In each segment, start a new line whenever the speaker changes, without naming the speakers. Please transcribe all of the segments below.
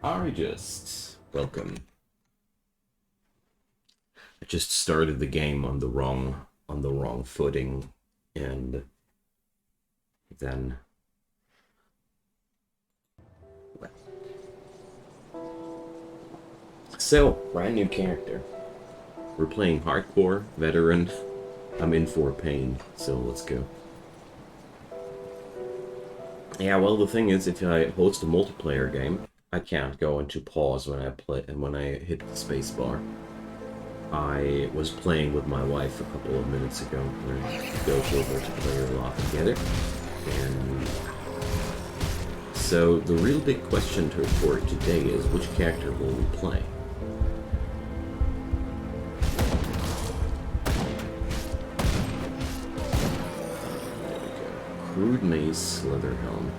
Welcome. I just started the game on the wrong footing, and then well. So, brand new character. We're playing hardcore, veteran. I'm in for pain, so let's go. Yeah, well, the thing is, if I host a multiplayer game, I can't go into pause when I play and when I hit the spacebar. I was playing with my wife a couple of minutes ago. We go to a multiplayer lot together, and so the real big question for today is which character will we play? Crude Mace Leatherhelm.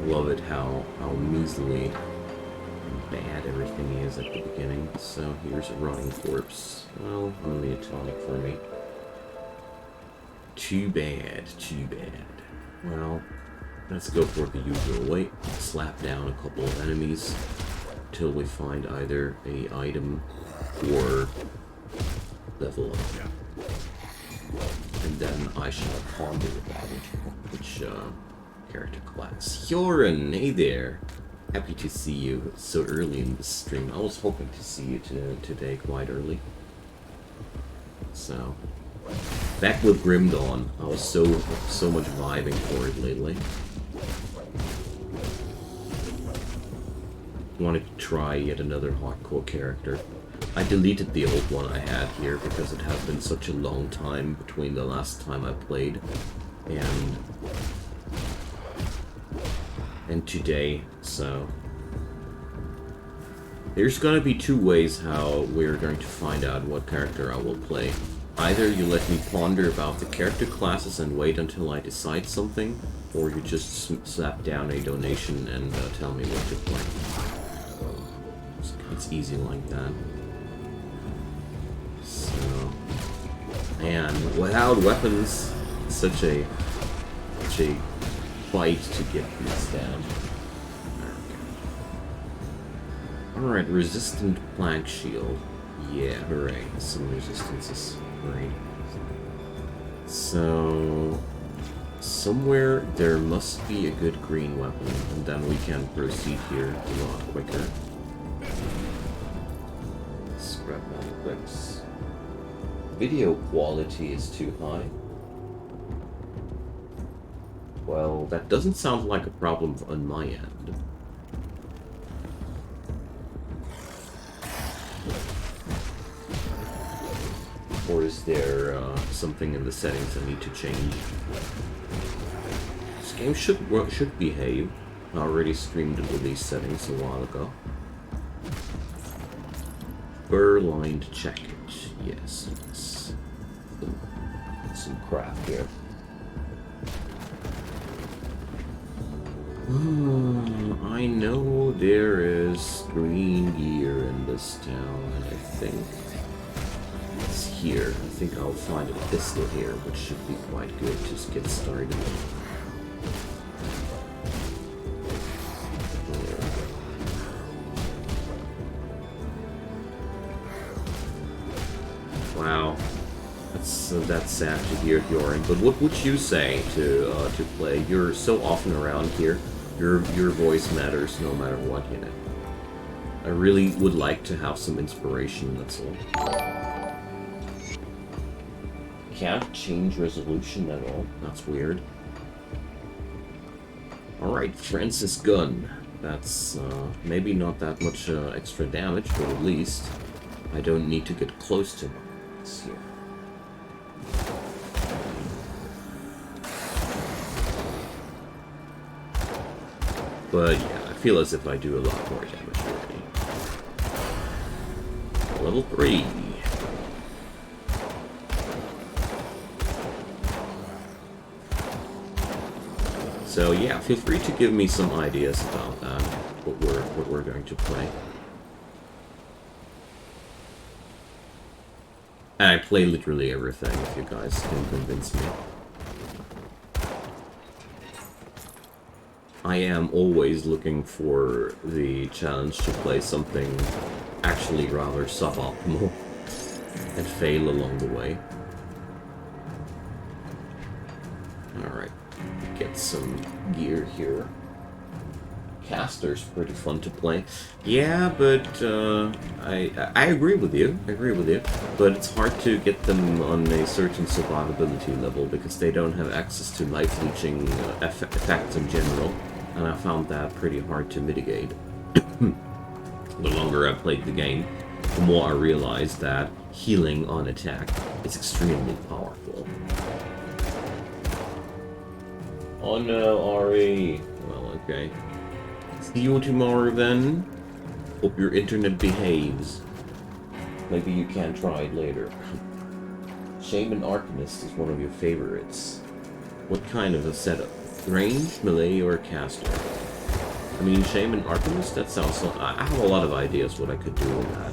Love it how measly bad everything is at the beginning. So here's a rotting corpse. Well, only a tonic for me. Too bad, too bad. Well, let's go for the usual way. Slap down a couple of enemies till we find either a item or level up. And then I shall ponder about it. Which character class? Yoran, hey there. Happy to see you so early in the stream. I was hoping to see you today quite early. So, back with Grim Dawn. I was so much vibing for it lately. Wanted to try yet another hardcore character. I deleted the old one I had here because it had been such a long time between the last time I played and today, so there's gonna be two ways how we're going to find out what character I will play. Either you let me ponder about the character classes and wait until I decide something, or you just slap down a donation and tell me what to play. It's easy like that. So, and without weapons, it's such a fight to get these down. Alright, resistant plank shield. Yeah, hooray. Some resistance is great. So, somewhere there must be a good green weapon, and then we can proceed here a lot quicker. Scrap my clips. Video quality is too high. Well, that doesn't sound like a problem on my end. Or is there something in the settings I need to change? This game should behave. I already streamed into these settings a while ago. Fur-lined jacket. Yes. Some crap here. I know there is green gear in this town, and I think it's here. I think I'll find a pistol here, which should be quite good to get started. Wow. That's sad to hear, Yorin. But what would you say to play? You're so often around here. Your voice matters no matter what, you know. I really would like to have some inspiration, that's all. Can't change resolution at all. That's weird. Alright, Francis Gun. That's maybe not that much extra damage, but at least I don't need to get close to him. Let's see. But yeah, I feel as if I do a lot more damage already. Level 3. So yeah, feel free to give me some ideas about that, what we're going to play. And I play literally everything, if you guys can convince me. I am always looking for the challenge to play something actually rather suboptimal and fail along the way. Alright, get some gear here. Caster's pretty fun to play. Yeah, but I agree with you. I agree with you. But it's hard to get them on a certain survivability level because they don't have access to life leeching effects in general, and I found that pretty hard to mitigate. The longer I played the game, the more I realized that healing on attack is extremely powerful. Oh no, Ari. Well, okay. See you tomorrow then. Hope your internet behaves. Maybe you can try it later. Shaman Arcanist is one of your favorites. What kind of a setup? Range, melee, or caster? I mean, Shaman Arcanist, that sounds like... I have a lot of ideas what I could do with that.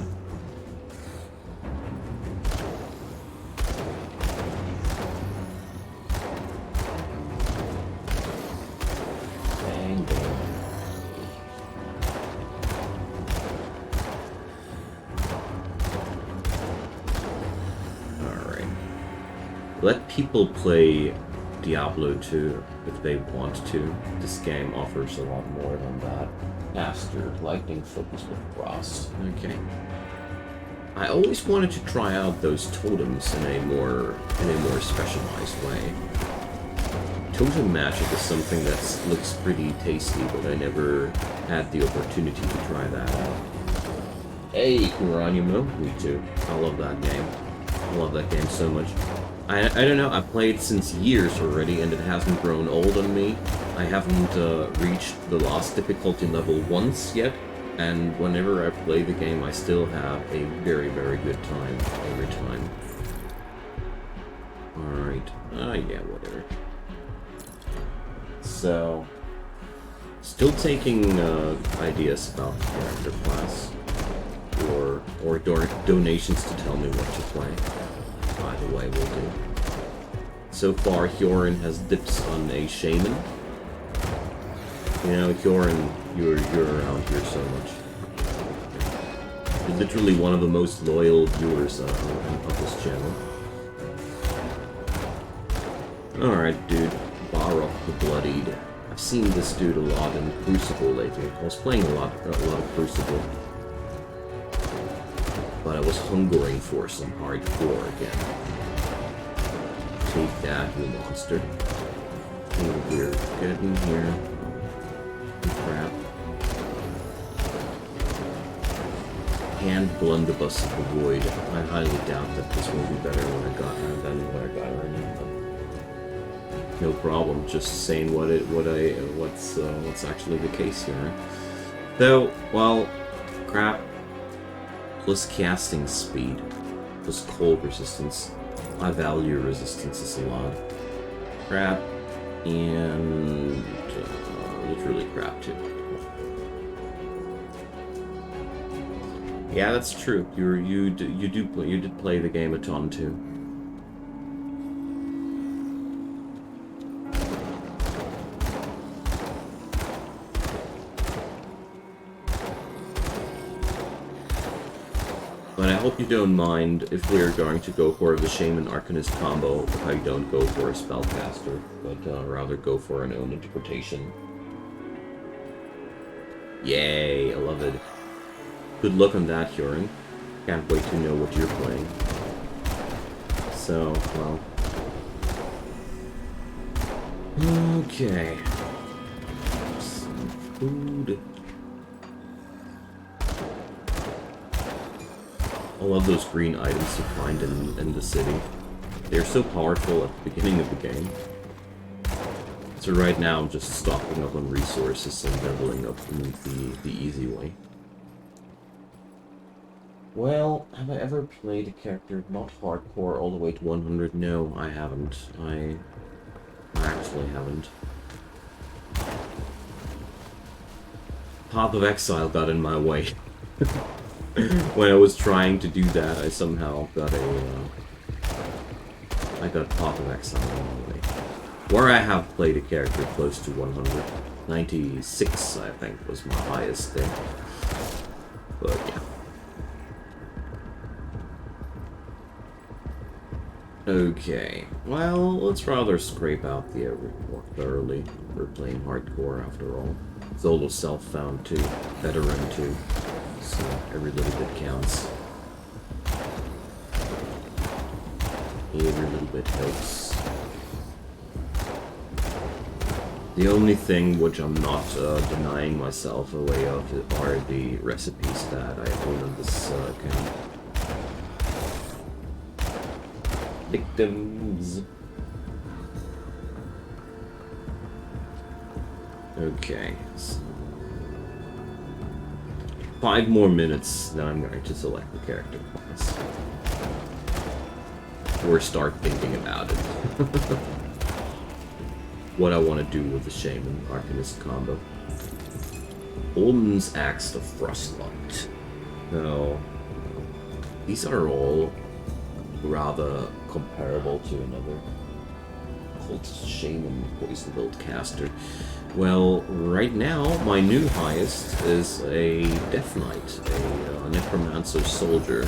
Let people play Diablo 2 if they want to. This game offers a lot more than that. Caster, lightning focus with frost. Okay. I always wanted to try out those totems in a more specialized way. Totem magic is something that looks pretty tasty, but I never had the opportunity to try that out. Hey, Geronimo, me too. I love that game. I love that game so much. I don't know, I've played since years already, and it hasn't grown old on me. I haven't reached the last difficulty level once yet, and whenever I play the game, I still have a very, very good time every time. Alright, yeah, whatever. So, still taking ideas about the character class, or donations to tell me what to play. Either way will do. So far, Hyorin has dips on a Shaman. You know, Hyorin, you're around here so much. You're literally one of the most loyal viewers of this channel. Alright, dude. Barok the Bloodied. I've seen this dude a lot in Crucible lately. I was playing a lot of Crucible. But I was hungering for some hardcore again. Take that, you monster. Over here. Get in here. Crap. And Blunderbuss of the Void. I highly doubt that this will be better than what I got right now. No problem, just saying what's actually the case here. Though, well, crap. Plus casting speed, plus cold resistance. I value resistances a lot. Crap, and literally crap too. Yeah, that's true. You did play the game a ton too. But I hope you don't mind if we're going to go for the Shaman Arcanist combo if I don't go for a Spellcaster, but rather go for an own interpretation. Yay, I love it. Good luck on that, Hyorin. Can't wait to know what you're playing. So, well... Okay. Some food... I love those green items you find in the city. They're so powerful at the beginning of the game. So right now I'm just stocking up on resources and leveling up the easy way. Well, have I ever played a character not hardcore all the way to 100? No, I haven't. I actually haven't. Path of Exile got in my way. When I was trying to do that, I somehow got I got Path of Exile on the way. Where I have played a character close to 100. 96, I think, was my highest there. But yeah. Okay, well, let's rather scrape out the area more thoroughly. We're playing hardcore after all. Solo self-found too, veteran too, so every little bit counts. Every little bit helps. The only thing which I'm not denying myself a way of are the recipes that I own on this account. Victims. Okay. So 5 more minutes, then I'm going to select the character class. Or start thinking about it. What I want to do with the Shaman Arcanist combo. Olden's Axe of Frostlight. So, these are all rather comparable to another called Shaman Poison Build caster. Well, right now, my new highest is a Death Knight, a Necromancer Soldier.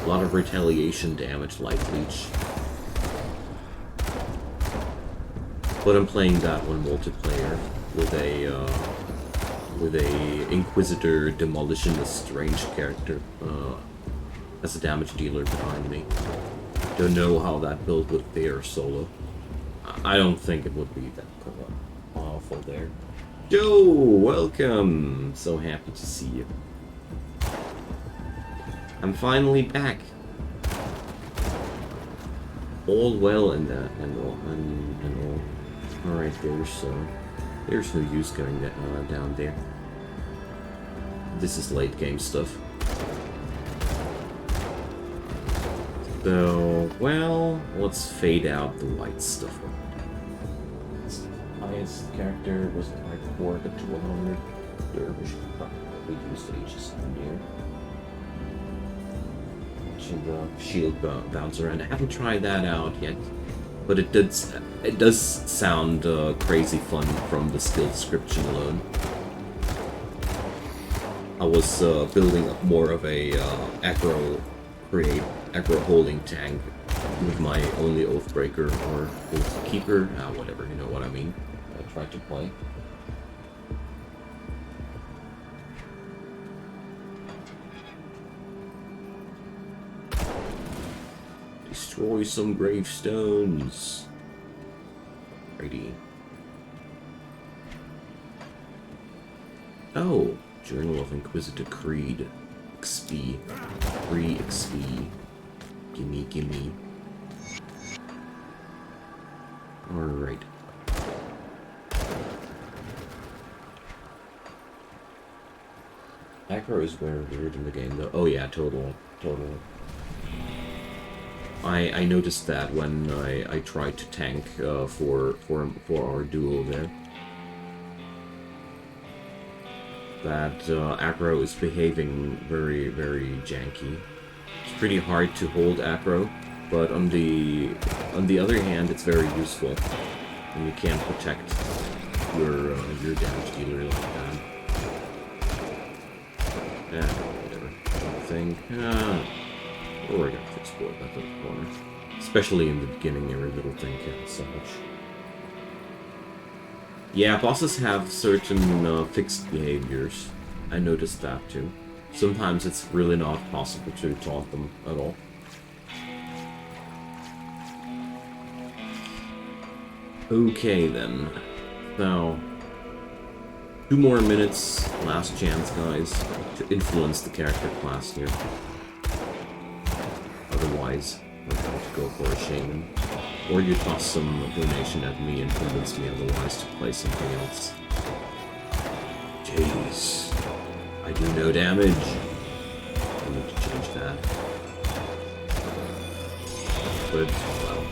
A lot of retaliation damage, Life Leech. But I'm playing that one multiplayer with a Inquisitor Demolitionist ranged character as a damage dealer behind me. Don't know how that build would fare solo. I don't think it would be that powerful there. Joe, welcome! So happy to see you. I'm finally back. All well in that and all. Alright, there's no use going down there. This is late game stuff. So, well, let's fade out the white stuff. Highest character was hardcore, but to 100. Dervish probably used Aegis on here. The shield bouncer, and I haven't tried that out yet, but it does sound crazy fun from the skill description alone. I was building up more of a aggro holding tank with my only Oathbreaker or Oathkeeper, whatever, you know what I mean. I tried to play. Destroy some gravestones. Righty. Oh, Journal of Inquisitor Creed. XP. Free XP. Gimme. Alright. Aggro is very weird in the game though. Oh yeah, total. I noticed that when I tried to tank for our duo there. That aggro is behaving very, very janky. It's pretty hard to hold aggro, but on the other hand, it's very useful when you can't protect your damage dealer like that. Yeah, whatever. I think. We're gonna explore that little corner. Especially in the beginning, every little thing counts so much. Yeah, bosses have certain fixed behaviors. I noticed that too. Sometimes it's really not possible to taunt them at all. Okay then. So, 2 more minutes, last chance guys, to influence the character class here. Otherwise, we're going to go for a Shaman. Or you toss some donation at me and convince me otherwise to play something else. Jeez. I do no damage. I need to change that. But, well,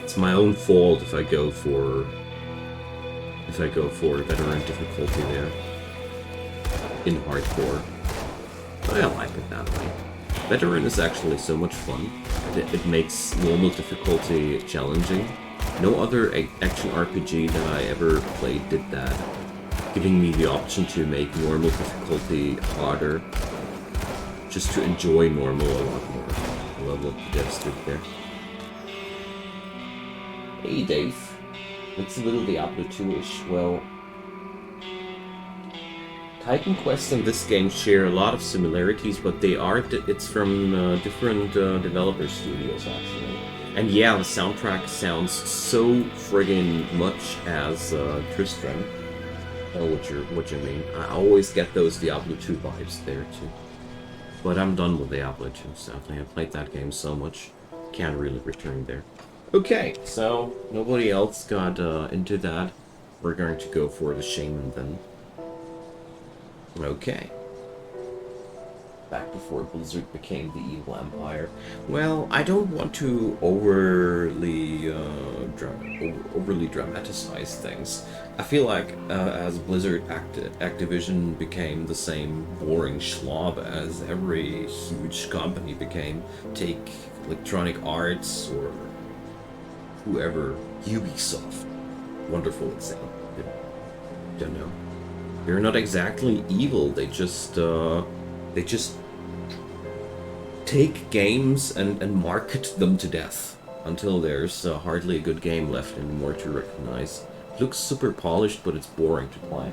it's my own fault if I go for veteran difficulty there. In hardcore. But I like it that way. Veteran is actually so much fun. It makes normal difficulty challenging, No other action RPG that I ever played did that, giving me the option to make normal difficulty harder, just to enjoy normal a lot more. I love what the devs did there. Hey Dave, it's a little Diablo 2-ish. Well, Titan Quest and this game share a lot of similarities, but they are it's from different developer studios actually. And yeah, the soundtrack sounds so friggin' much as Tristram. I know what you mean. I always get those Diablo 2 vibes there too. But I'm done with Diablo 2, sadly. I played that game so much, can't really return there. Okay, so nobody else got into that. We're going to go for the Shaman then. Okay. Back before Blizzard became the evil empire. Well, I don't want to overly dramatize things. I feel like as Blizzard Activision became the same boring schlob as every huge company became, take Electronic Arts or whoever, Ubisoft, wonderful example. Don't know. They're not exactly evil. They just take games and market them to death until there's hardly a good game left anymore to recognize. It looks super polished, but it's boring to play.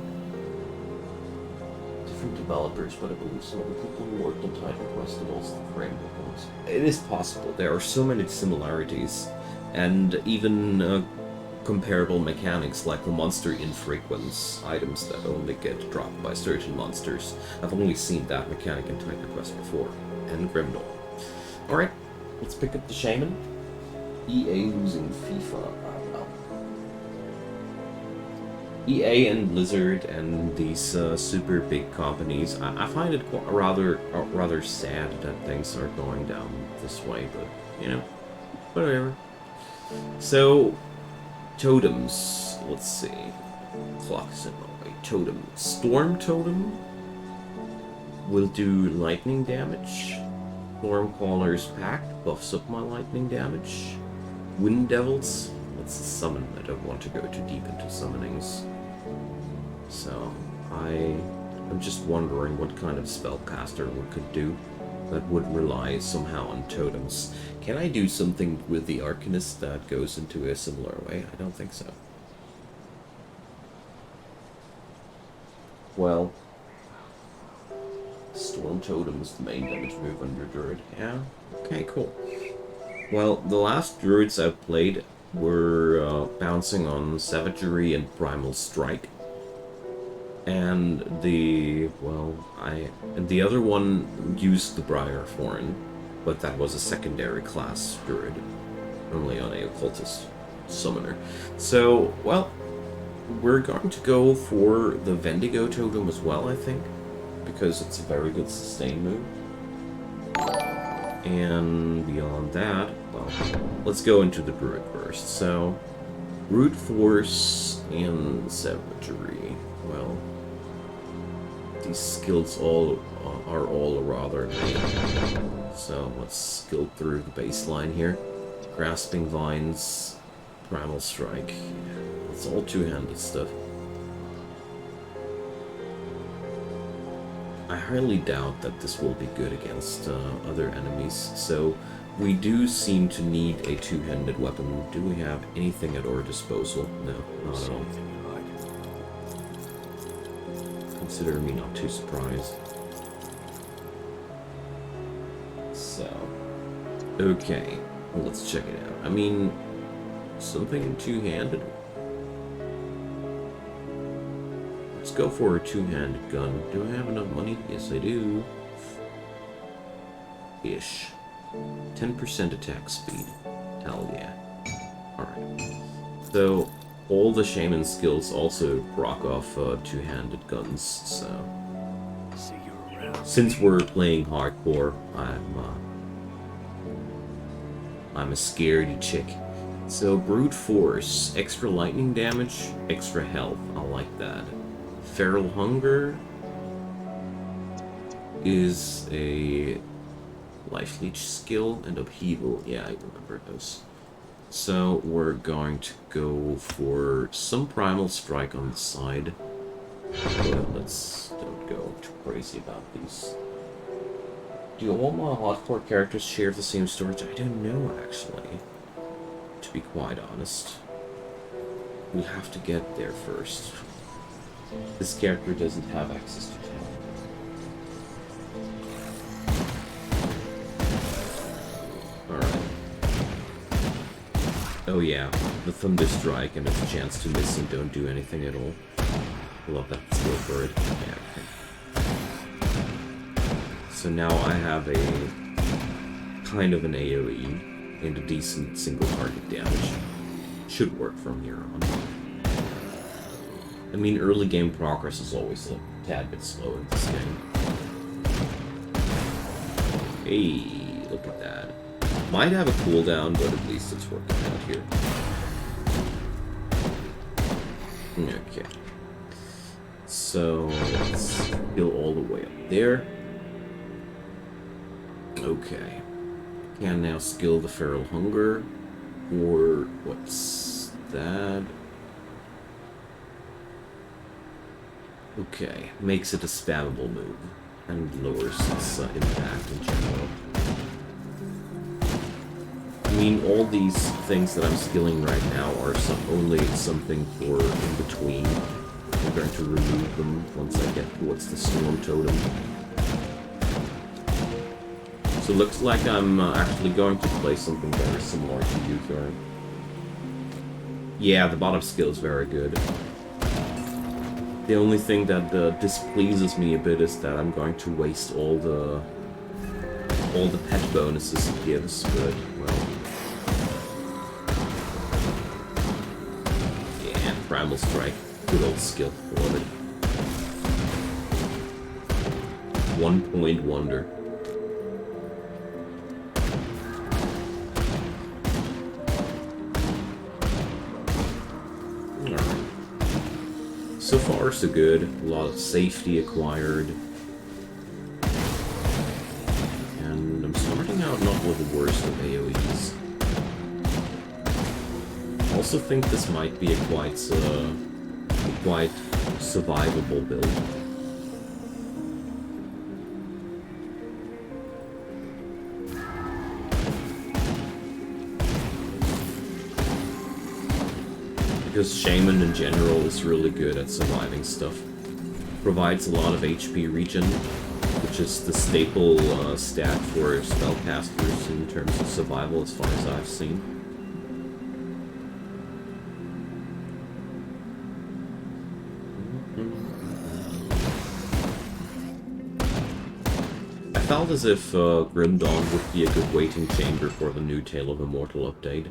Different developers, but I believe some of the people who worked on Titan Quest did also the framework ones. It is possible. There are so many similarities, and even comparable mechanics like the monster infrequence items that only get dropped by certain monsters. I've only seen that mechanic in Titan Quest before, and Grimdall. Alright, let's pick up the Shaman. EA losing FIFA. EA and Blizzard and these super big companies, I find it rather sad that things are going down this way, but, you know, whatever. So, totems, let's see. Clock's in my way. Totem. Storm Totem will do lightning damage. Stormcaller's Pact buffs up my lightning damage. Wind Devils, let's summon. I don't want to go too deep into summonings. So, I'm just wondering what kind of spellcaster we could do that would rely somehow on totems. Can I do something with the Arcanist that goes into a similar way? I don't think so. Well, Storm Totem is the main damage move on your Druid. Yeah? Okay, cool. Well, the last Druids I've played were bouncing on Savagery and Primal Strike. And the other one used the Briarthorn, but that was a secondary class Druid, only on a Occultist Summoner. So, well, we're going to go for the Vendigo Totem as well, I think, because it's a very good sustain move. And beyond that, well, let's go into the Druid first. So, Brute Force and Savagery. Well, these skills are all rather lame. So let's skill through the baseline here. Grasping Vines, Primal Strike. It's all two-handed stuff. I highly doubt that this will be good against other enemies, so we do seem to need a two-handed weapon. Do we have anything at our disposal? No, not at all. Consider me not too surprised. So, okay, well, let's check it out. I mean, something two-handed. Let's go for a two-handed gun. Do I have enough money? Yes, I do. Ish. 10% attack speed. Hell yeah. Alright. So, all the Shaman skills also rock off two-handed guns, so... Since we're playing hardcore, I'm a scaredy chick. So, Brute Force, extra lightning damage, extra health. I like that. Feral Hunger is a Life Leech skill, and Upheaval. Yeah, I remember those. So we're going to go for some Primal Strike on the side. But let's don't go too crazy about these. Do all my hardcore characters share the same storage? I don't know, actually. To be quite honest. We have to get there first. This character doesn't have access to talent. Alright. Oh yeah, the Thunder Strike and its chance to miss and don't do anything at all. Love that skill for it. Yeah, okay. So now I have a kind of an AoE and a decent single target damage. Should work from here on. I mean, early game progress is always a tad bit slow in this game. Hey, look at that. Might have a cooldown, but at least it's working out here. Okay. So, let's go all the way up there. Okay. Can now skill the Feral Hunger. Or, what's that? Okay. Makes it a spammable move. And lowers its impact in general. I mean, all these things that I'm skilling right now are only something for in between. I'm going to remove them once I get towards the Storm Totem. So it looks like I'm actually going to play something very similar to you, Thor. Yeah, the bottom skill is very good. The only thing that displeases me a bit is that I'm going to waste all the pet bonuses it gives, but, well... Yeah, Primal Strike. Good old skill. Love it. 1 point wonder. Alright. So far, so good. A lot of safety acquired. And I'm starting out not with the worst of AoEs. I also think this might be a quite survivable build. Because Shaman in general is really good at surviving stuff. Provides a lot of HP regen, which is the staple stat for spellcasters in terms of survival as far as I've seen. I felt as if Grim Dawn would be a good waiting chamber for the new Tale of Immortal update.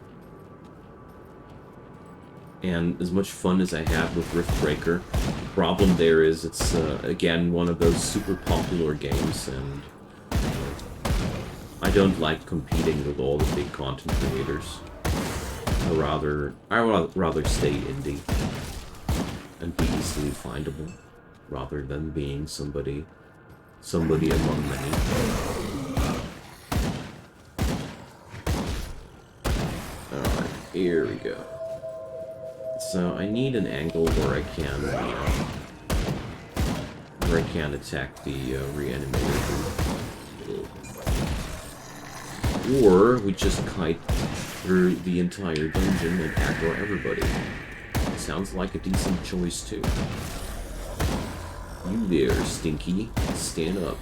And as much fun as I have with Riftbreaker, the problem there is it's, again, one of those super popular games, and I don't like competing with all the big content creators. I'd rather stay indie and be easily findable, rather than being somebody among many. Alright, here we go. So I need an angle where I can attack the reanimator. Or we just kite through the entire dungeon and aggro everybody. Sounds like a decent choice too. You there, Stinky. Stand up.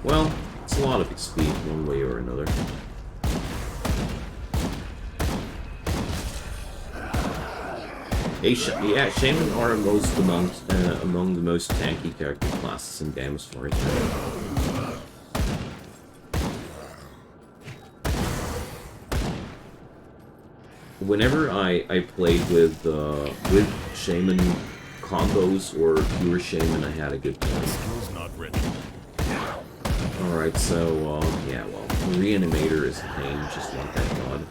Well, it's a lot of XP one way or another. Yeah, Shaman are among the most tanky character classes in game as far as I know. Whenever I played with Shaman combos or pure Shaman, I had a good time. Alright, so, yeah, well, the Reanimator is a pain, just like that god.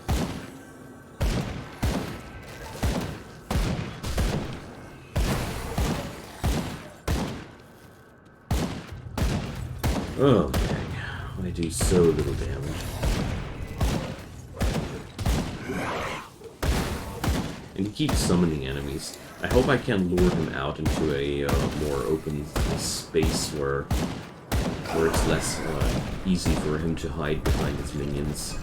Okay, what do so little damage. And he keeps summoning enemies. I hope I can lure him out into a more open space where it's less easy for him to hide behind his minions.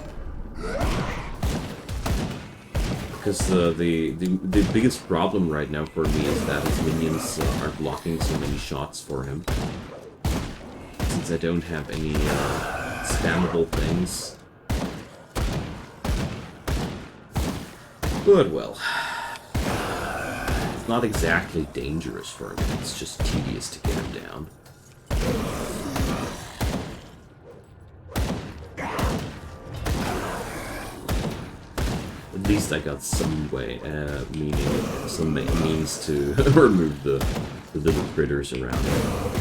Because the biggest problem right now for me is that his minions are blocking so many shots for him. Since I don't have any spammable things. But well, it's not exactly dangerous for him, it's just tedious to get him down. At least I got some way, some means to remove the little critters around him.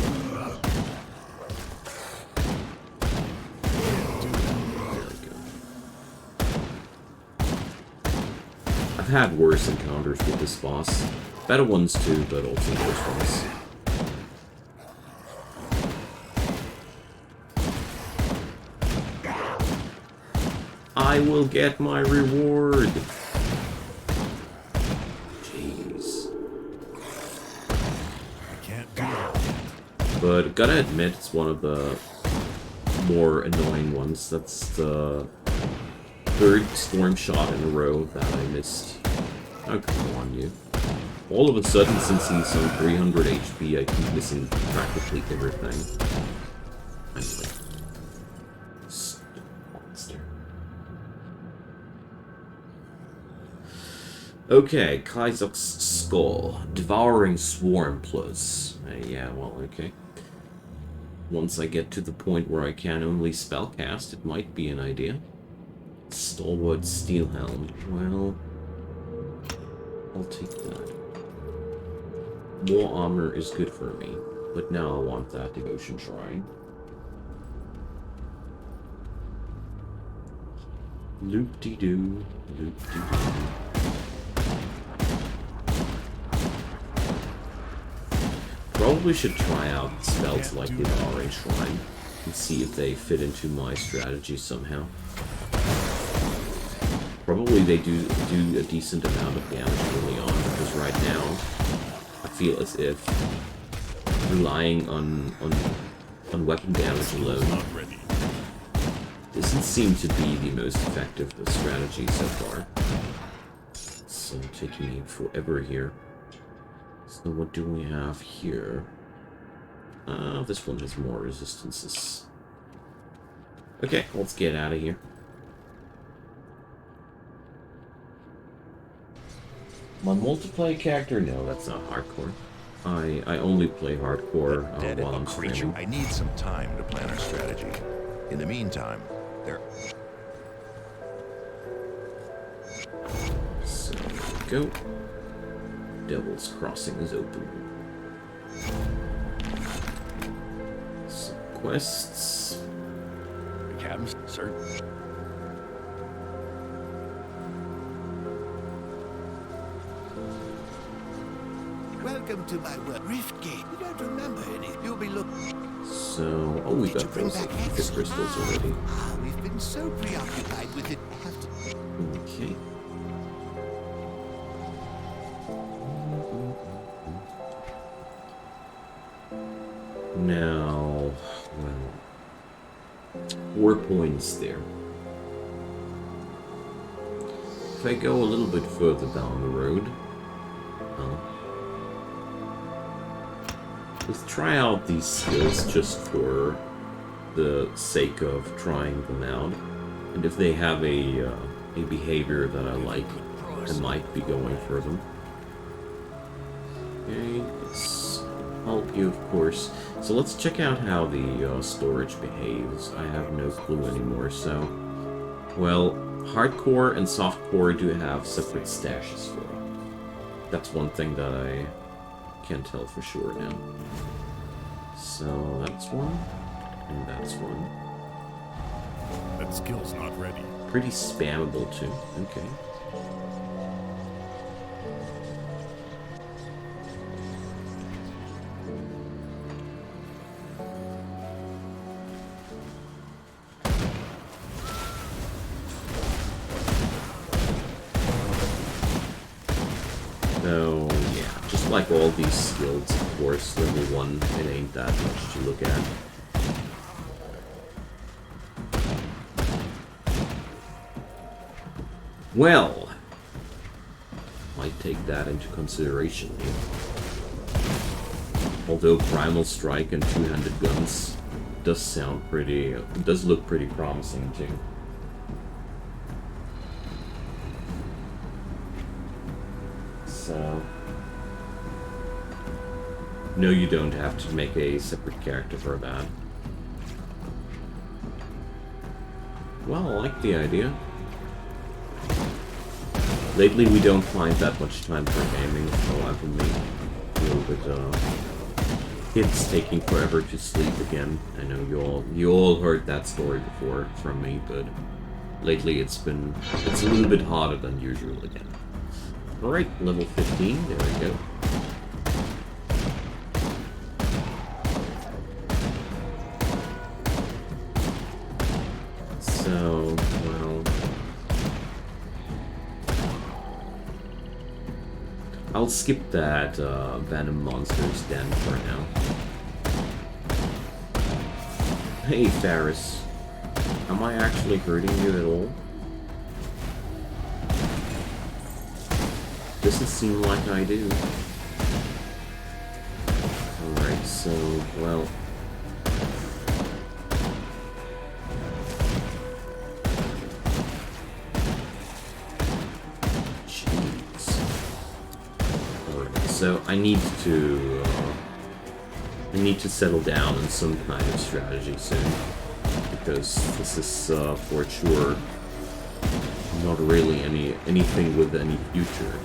I've had worse encounters with this boss. Better ones too, but also worse ones. I will get my reward! Jeez.
I can't do it.
But gotta admit, it's one of the more annoying ones. That's the third storm shot in a row that I missed. Oh, come on, you. All of a sudden, since he's on 300 HP, I keep missing practically everything. Anyway. Stupid monster. Okay, Kaizok's Skull. Devouring Swarm plus. Yeah, well, okay. Once I get to the point where I can only spellcast, it might be an idea. Stalwart Steel Helm. Well, I'll take that. More armor is good for me, but now I want that Devotion Shrine. Loop-de-doo, loop-de-doo. Probably should try out spells like the Devouring Shrine and see if they fit into my strategy somehow. Probably they do a decent amount of damage early on, because right now I feel as if relying on weapon damage alone doesn't seem to be the most effective strategy so far. It's taking me forever here. So what do we have here? This one has more resistances. Okay, let's get out of here. My multiplayer character? No, that's not hardcore. I only play hardcore while I'm streaming.
I need some time to plan our strategy. In the meantime, there...
So, there we go. Devil's Crossing is open. Some quests.
Captain, sir.
Welcome to my work, Riftgate. You don't remember any. You'll be looking.
So, oh, we got those Aether crystals already.
Ah, we've been so preoccupied with it. I have to.
Okay. Now, well, 4 points there. If I go a little bit further down the road, let's try out these skills just for the sake of trying them out. And if they have a behavior that I like, I might be going for them. Okay, let's help you, of course. So let's check out how the storage behaves. I have no clue anymore, so... Well, hardcore and softcore do have separate stashes for it. That's one thing that I can't tell for sure now. So that's one, and that's one.
That skill's not ready.
Pretty spammable too. Okay. So, yeah, just like all these skills, of course, level 1, it ain't that much to look at. Well, might take that into consideration here. Although Primal Strike and two-handed guns does look pretty promising too. So, no, you don't have to make a separate character for that. Well, I like the idea. Lately, we don't find that much time for gaming, so I've been a little bit, kids taking forever to sleep again. I know you all heard that story before from me, but lately it's a little bit harder than usual again. Alright, level 15, there we go. So, well, I'll skip that Venom Monsters Den for now. Hey, Ferris. Am I actually hurting you at all? Doesn't seem like I do. Alright, so, well... Jeez. Alright, so I need to settle down on some kind of strategy soon. Because this is, for sure, not really anything with any future.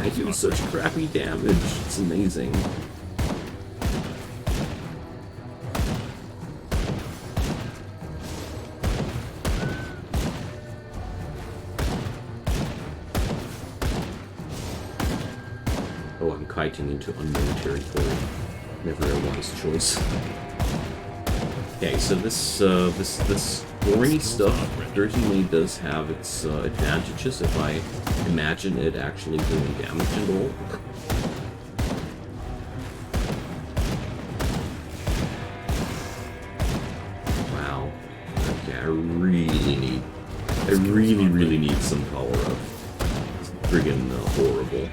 I do such crappy damage, it's amazing. Oh, I'm kiting into unknown territory. Never a wise choice. Okay, so this thorny stuff certainly does have its advantages if I imagine it actually doing damage and all. Wow. Okay, I really need some power up. It's friggin' horrible.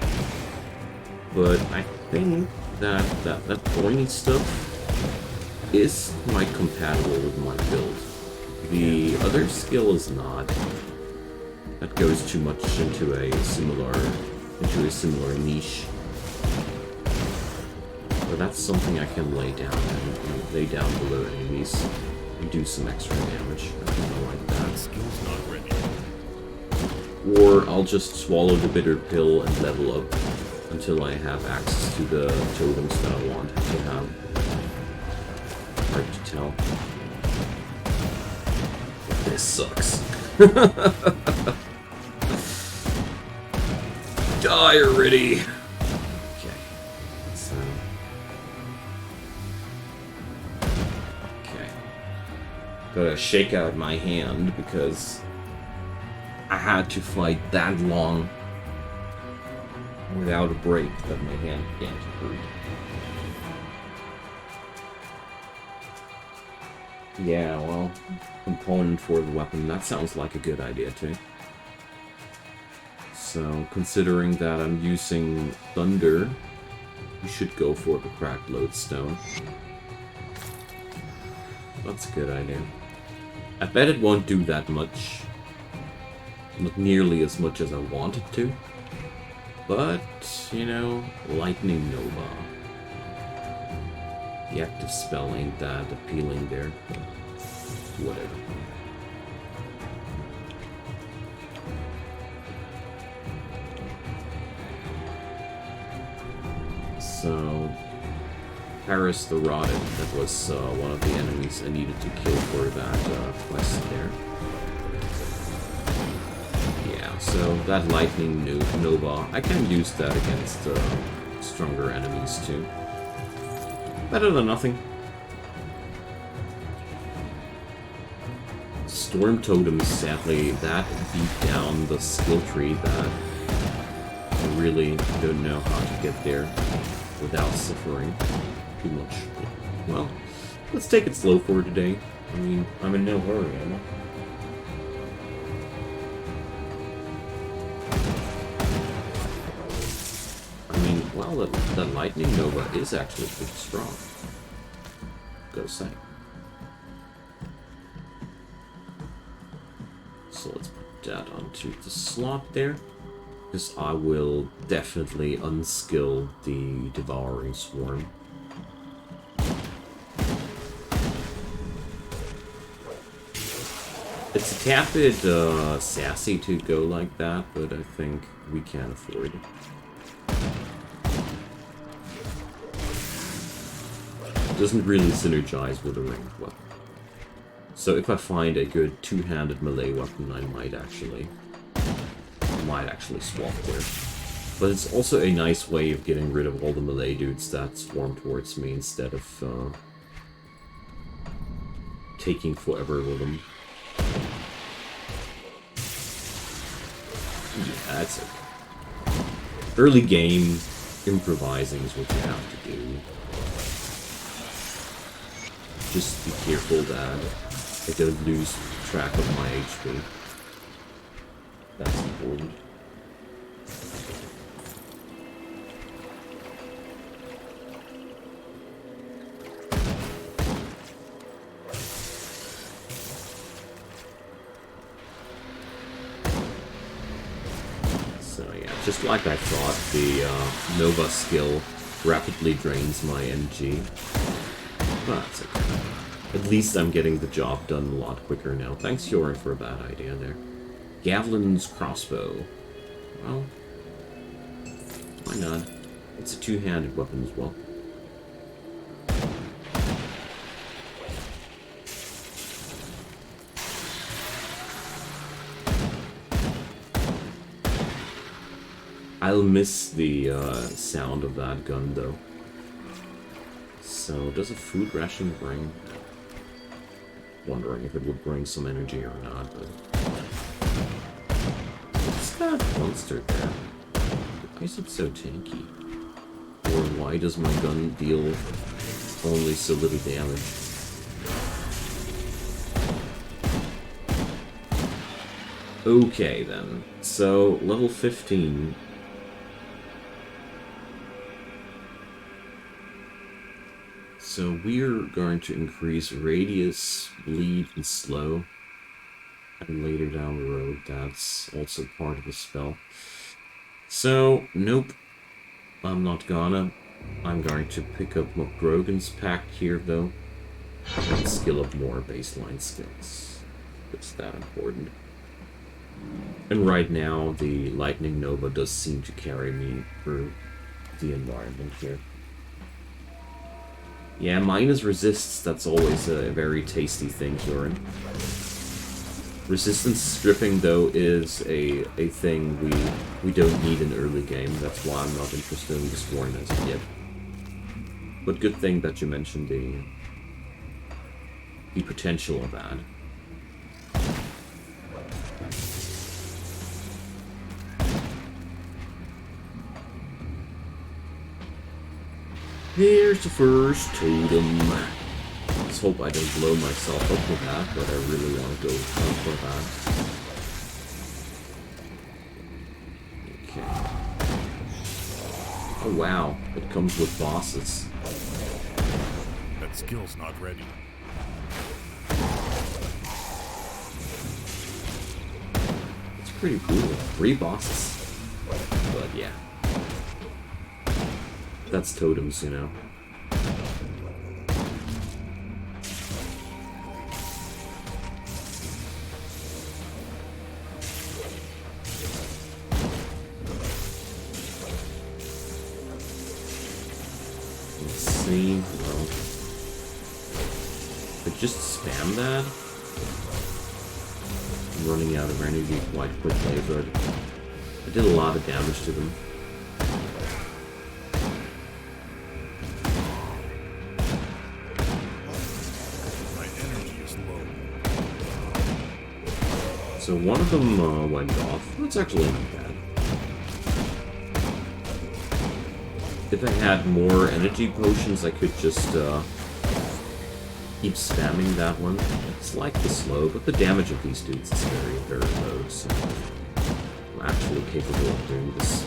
But I think that thorny stuff is quite compatible with my build. The other skill is not. That goes too much into a similar niche. But that's something I can lay down below enemies and do some extra damage. I think I like that.
Skill's not ready.
Or I'll just swallow the bitter pill and level up until I have access to the totems that I want to have. Hard to tell. This sucks. Die already! Okay. So... Okay. Gotta shake out my hand because I had to fight that long without a break that my hand began to hurt. Yeah, well, component for the weapon, that sounds like a good idea too. So, considering that I'm using Thunder, you should go for the Cracked Lodestone. That's a good idea. I bet it won't do that much. Not nearly as much as I want it to. But, you know, Lightning Nova. The active spell ain't that appealing there, but whatever. So, Paris the Rotted, that was one of the enemies I needed to kill for that quest there. Yeah, So that lightning nova, I can use that against stronger enemies too. Better than nothing. Storm totems, sadly, that beat down the skill tree that I really don't know how to get there without suffering too much. Well, let's take it slow for today. I mean, I'm in no hurry, am I? Well, that lightning nova is actually pretty strong. Gotta say. So let's put that onto the slot there, because I will definitely unskill the devouring swarm. It's a tad bit sassy to go like that, but I think we can afford it. Doesn't really synergize with a ranged weapon. So if I find a good two-handed melee weapon, I might actually swap there. But it's also a nice way of getting rid of all the melee dudes that swarm towards me instead of taking forever with them. Yeah, that's okay. Early game, improvising is what you have to do. Just be careful that I don't lose track of my HP. That's important. So yeah, just like I thought, the Nova skill rapidly drains my energy. But that's okay. At least I'm getting the job done a lot quicker now. Thanks, Yorin, for a bad idea there. Gavlin's crossbow. Well, why not? It's a two-handed weapon as well. I'll miss the sound of that gun, though. So, does a food ration bring? Wondering if it would bring some energy or not, but... What's that monster there? Why is it so tanky? Or why does my gun deal only so little damage? Okay, then. So, level 15... So we're going to increase radius, bleed, and slow. And later down the road, that's also part of the spell. So, nope. I'm not gonna. I'm going to pick up Grogan's Pact here, though. And skill up more baseline skills. It's that important. And right now, the Lightning Nova does seem to carry me through the environment here. Yeah, minus resists, that's always a very tasty thing, Joran. Resistance stripping, though, is a thing we don't need in early game. That's why I'm not interested in the Sworn as of yet. But good thing that you mentioned the potential of that. Here's the first totem. Let's hope I don't blow myself up with that, but I really want to go for that. Okay. Oh wow, it comes with bosses.
That skill's not ready.
It's pretty cool. 3 bosses. But yeah. That's totems, you know. Let's see. Well, but just spam that? running out of energy quite quickly, but I did a lot of damage to them.
My energy is low.
So one of them went off. That's actually not bad. If I had more energy potions, I could just keep spamming that one. It's slightly slow, but the damage of these dudes is very, very low, so I'm actually capable of doing this.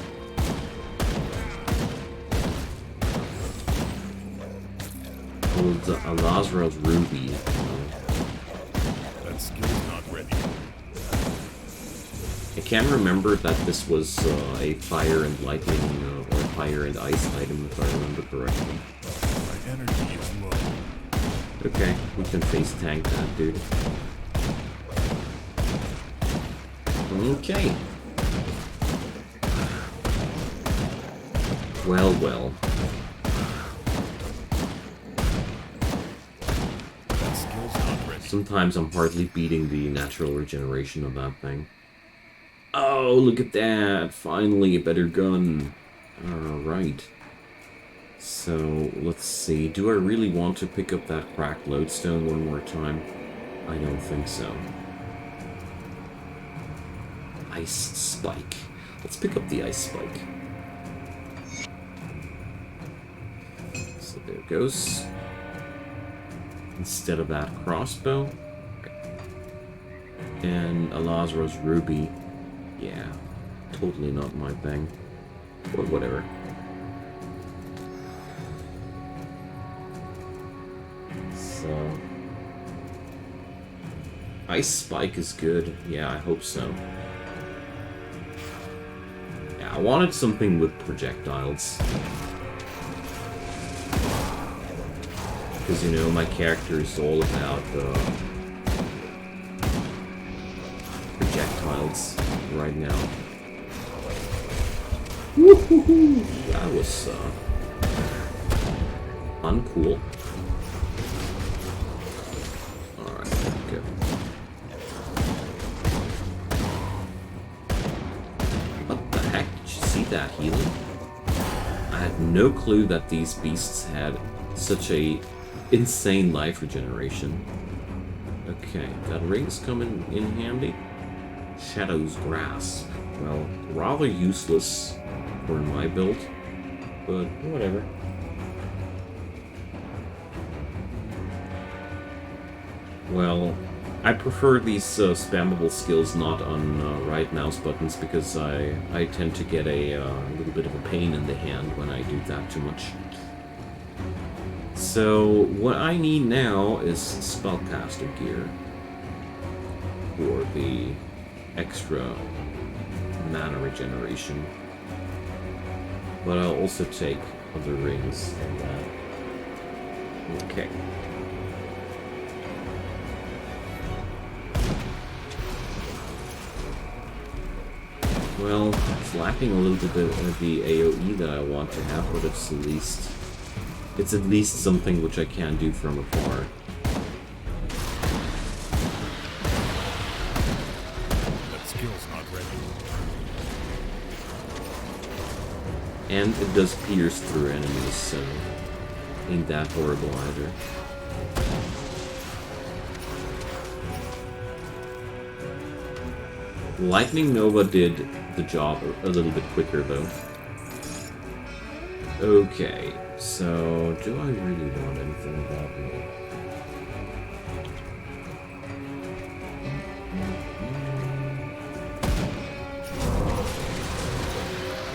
Oh, the Alazra's Ruby.
That skill's not ready.
I can remember that this was a fire and lightning or fire and ice item, if I remember correctly.
My energy is low.
Okay, we can face tank that dude. Okay. Well, well.
That skill's not ready.
Sometimes I'm hardly beating the natural regeneration of that thing. Oh, look at that! Finally, a better gun. Alright. So, let's see. Do I really want to pick up that cracked lodestone one more time? I don't think so. Ice spike. Let's pick up the ice spike. So there it goes. Instead of that crossbow. And Alazra's ruby. Yeah, totally not my thing. But whatever. So... Ice Spike is good. Yeah, I hope so. Yeah, I wanted something with projectiles. Because, you know, my character is all about projectiles right now. Woohoo! That was uncool. Alright, good. What the heck? Did you see that healing? I had no clue that these beasts had such a insane life regeneration. Okay, that ring's coming in handy. Shadow's Grasp. Well, rather useless for my build, but whatever. Well, I prefer these spammable skills not on right mouse buttons because I tend to get a little bit of a pain in the hand when I do that too much. So, what I need now is spellcaster gear for the extra mana regeneration. But I'll also take other rings than that. Okay. Well, it's lacking a little bit of the AoE that I want to have, but it's at least something which I can do from afar.
That skill's not ready.
And it does pierce through enemies, so ain't that horrible either. Lightning Nova did the job a little bit quicker, though. Okay, so do I really want anything about me?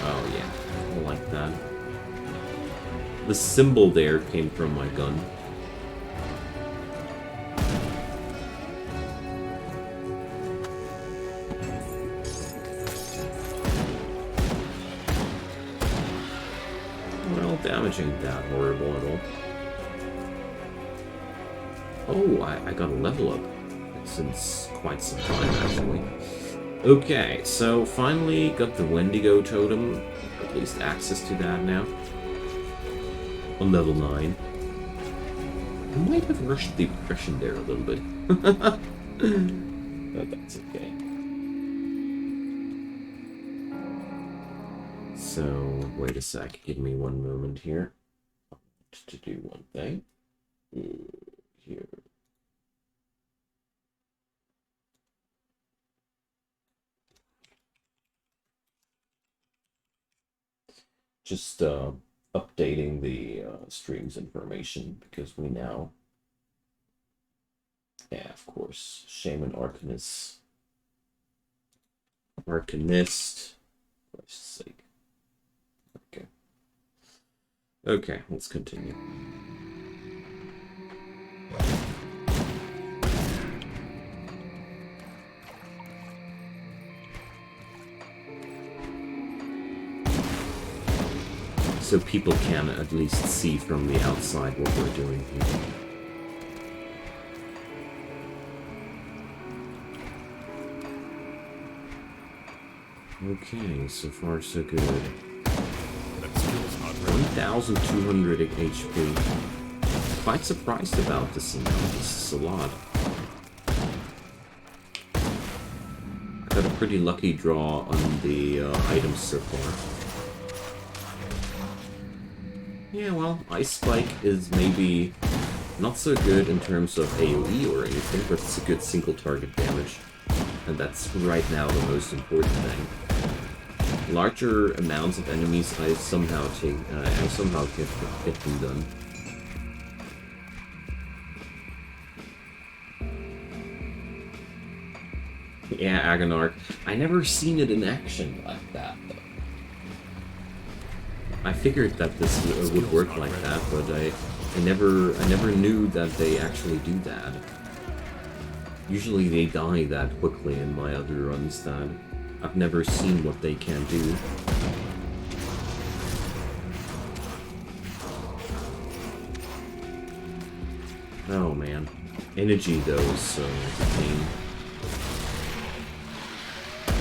Oh yeah, I like that. The symbol there came from my gun. Damage ain't that horrible at all. Oh, I got a level up since quite some time, actually. Okay, so finally got the Wendigo Totem, at least access to that now. On level 9. I might have rushed the progression there a little bit. But that's okay. So, wait a sec. Give me one moment here. To do one thing. Here. Just updating the stream's information because we now, yeah, of course, Shaman Arcanist, for Christ's sake. Okay. Okay, let's continue. So people can at least see from the outside what we're doing here. Okay, so far so good.
That skill's not ready.
1,200 HP. Quite surprised about this amount. This is a lot. Got a pretty lucky draw on the items so far. Yeah, well, Ice Spike is maybe not so good in terms of AoE or anything, but it's a good single target damage. And that's right now the most important thing. Larger amounts of enemies I somehow get them done. Yeah, Agonarch. I never seen it in action like that, though. I figured that this would work like that, but I never knew that they actually do that. Usually they die that quickly in my other runs that I've never seen what they can do. Oh man. Energy though is a pain.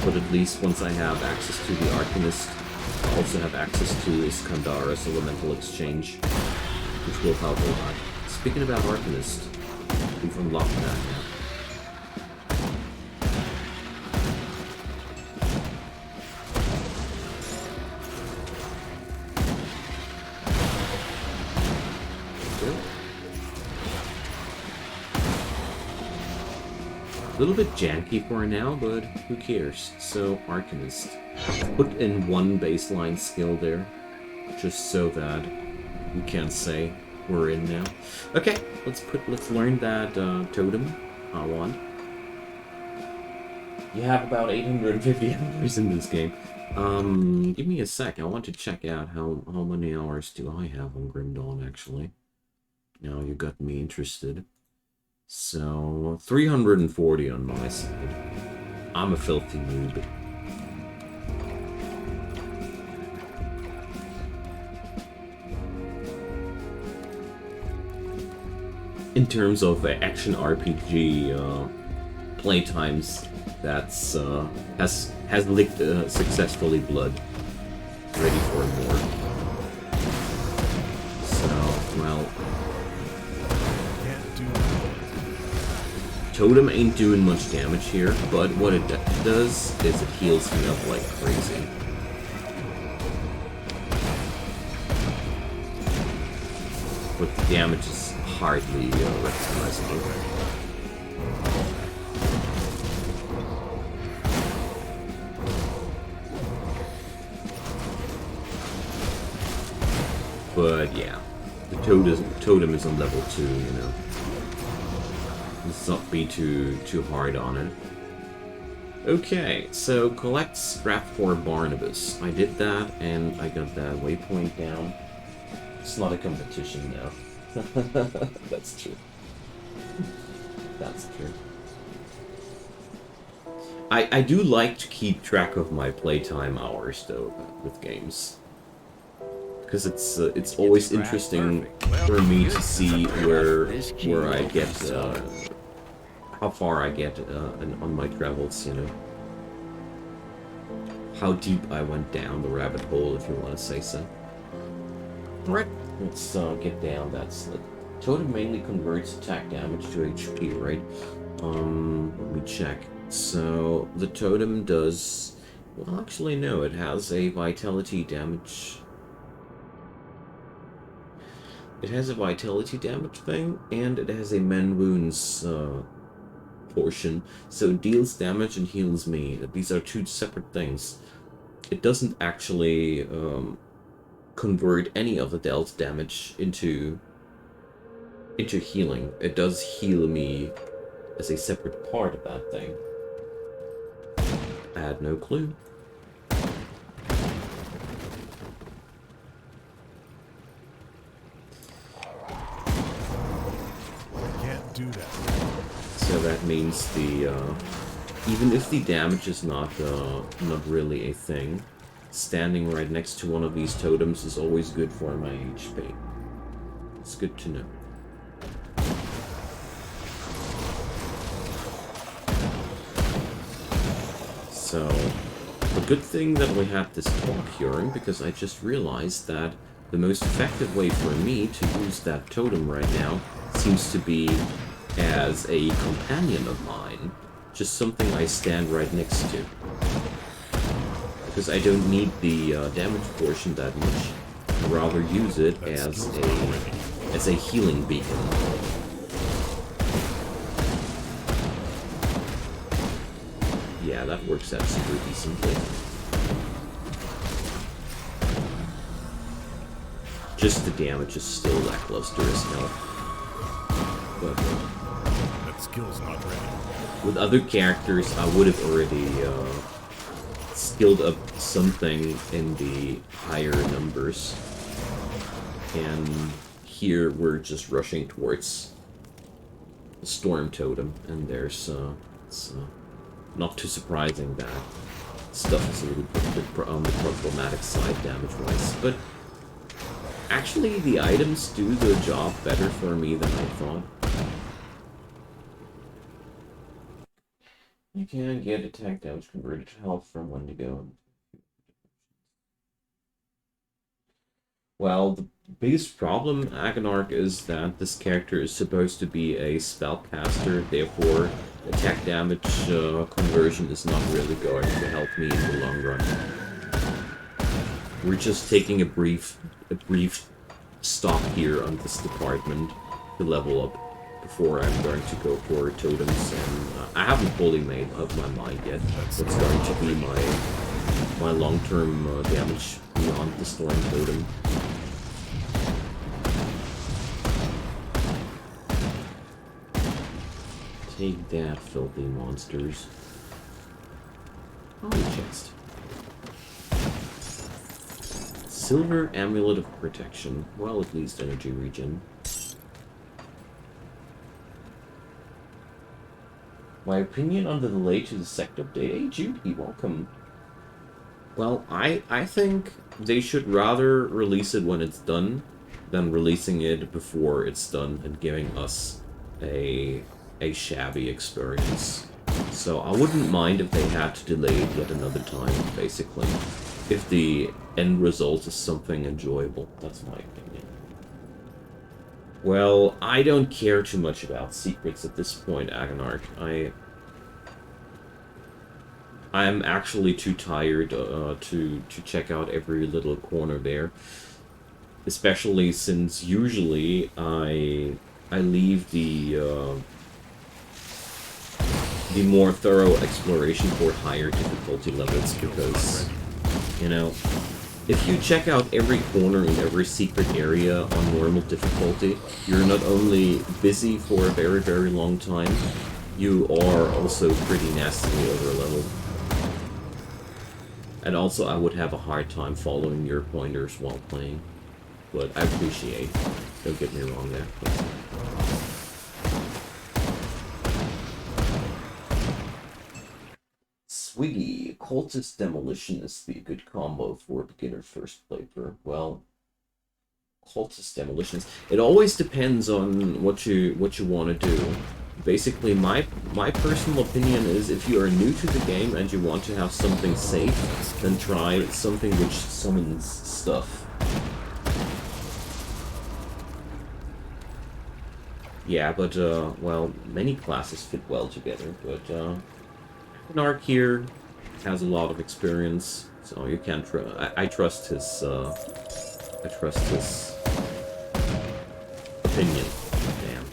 But at least once I have access to the Arcanist, I also have access to Iskandara's Elemental Exchange, which will help a lot. Speaking about Arcanist, we've unlocked that now. A little bit janky for now, but who cares? So, Arcanist. Put in one baseline skill there, just so that we can say we're in now. Okay, let's learn that Totem one. You have about 850 hours in this game. Give me a sec. I want to check out how many hours do I have on Grim Dawn actually. Now you got me interested. So 340 on my side. I'm a filthy noob. In terms of action RPG playtimes, that's has licked successfully blood. Ready for more. So, well, Totem ain't doing much damage here, but what it does is it heals me up like crazy. But the damage is hardly recognizable. But yeah, the totem is on level 2, you know. Let's not be too hard on it. Okay, so collect scrap for Barnabas. I did that, and I got that waypoint down. It's not a competition now. That's true. That's true. I do like to keep track of my playtime hours, though, with games. Because it's always interesting for me to see where I get, how far I get on my travels, you know. How deep I went down the rabbit hole, if you want to say so. Alright, let's get down that slit. Totem mainly converts attack damage to HP, right? Let me check. So the totem does... Well, actually, no. It has a vitality damage... It has a vitality damage thing, and it has a men wounds portion. So it deals damage and heals me. These are two separate things. It doesn't actually convert any of the dealt damage into healing. It does heal me as a separate part of that thing. I had no clue.
Can't do that.
So that means the even if the damage is not really a thing, standing right next to one of these totems is always good for my HP. It's good to know. So, a good thing that we had this talk hearing, because I just realized that the most effective way for me to use that totem right now seems to be as a companion of mine. Just something I stand right next to. Because I don't need the damage portion that much. I'd rather use it as a healing beacon. Yeah, that works out super decently. Just the damage is still lackluster as hell. But
That skill's not ready.
with other characters, I would have already skilled up something in the higher numbers. And here we're just rushing towards the Storm Totem, and there's it's not too surprising that stuff is a little bit on the problematic side damage-wise. But actually, the items do the job better for me than I thought. You can get attack damage converted to health from Wendigo. Well, the biggest problem, Agonarch, is that this character is supposed to be a spellcaster, therefore attack damage conversion is not really going to help me in the long run. We're just taking a brief stop here on this department to level up before I'm going to go for totems, and I haven't fully made up my mind yet what's going to be my long-term damage beyond the Storm Totem. Take that, filthy monsters. Oh, chest. Silver Amulet of Protection. Well, at least energy regen. My opinion on the delay to the sect update. Hey, Judy, welcome. Well, I think they should rather release it when it's done than releasing it before it's done and giving us a shabby experience. So I wouldn't mind if they had to delay it yet another time, basically. If the end result is something enjoyable. That's my opinion. Well, I don't care too much about secrets at this point, Agonarch. I'm actually too tired to check out every little corner there. Especially since usually I leave the more thorough exploration for higher difficulty levels, because, you know, if you check out every corner in every secret area on normal difficulty, you're not only busy for a very, very long time, you are also pretty nastily over-leveled. And also, I would have a hard time following your pointers while playing. But I appreciate it. Don't get me wrong there. But... Swiggy, Cultist Demolition is the good combo for beginner first playthrough. Well, Cultist Demolitions. It always depends on what you want to do. Basically, my personal opinion is if you are new to the game and you want to have something safe, then try something which summons stuff. Yeah, but, well, many classes fit well together, but, An arc here has a lot of experience, so you can't I trust his opinion. Damn.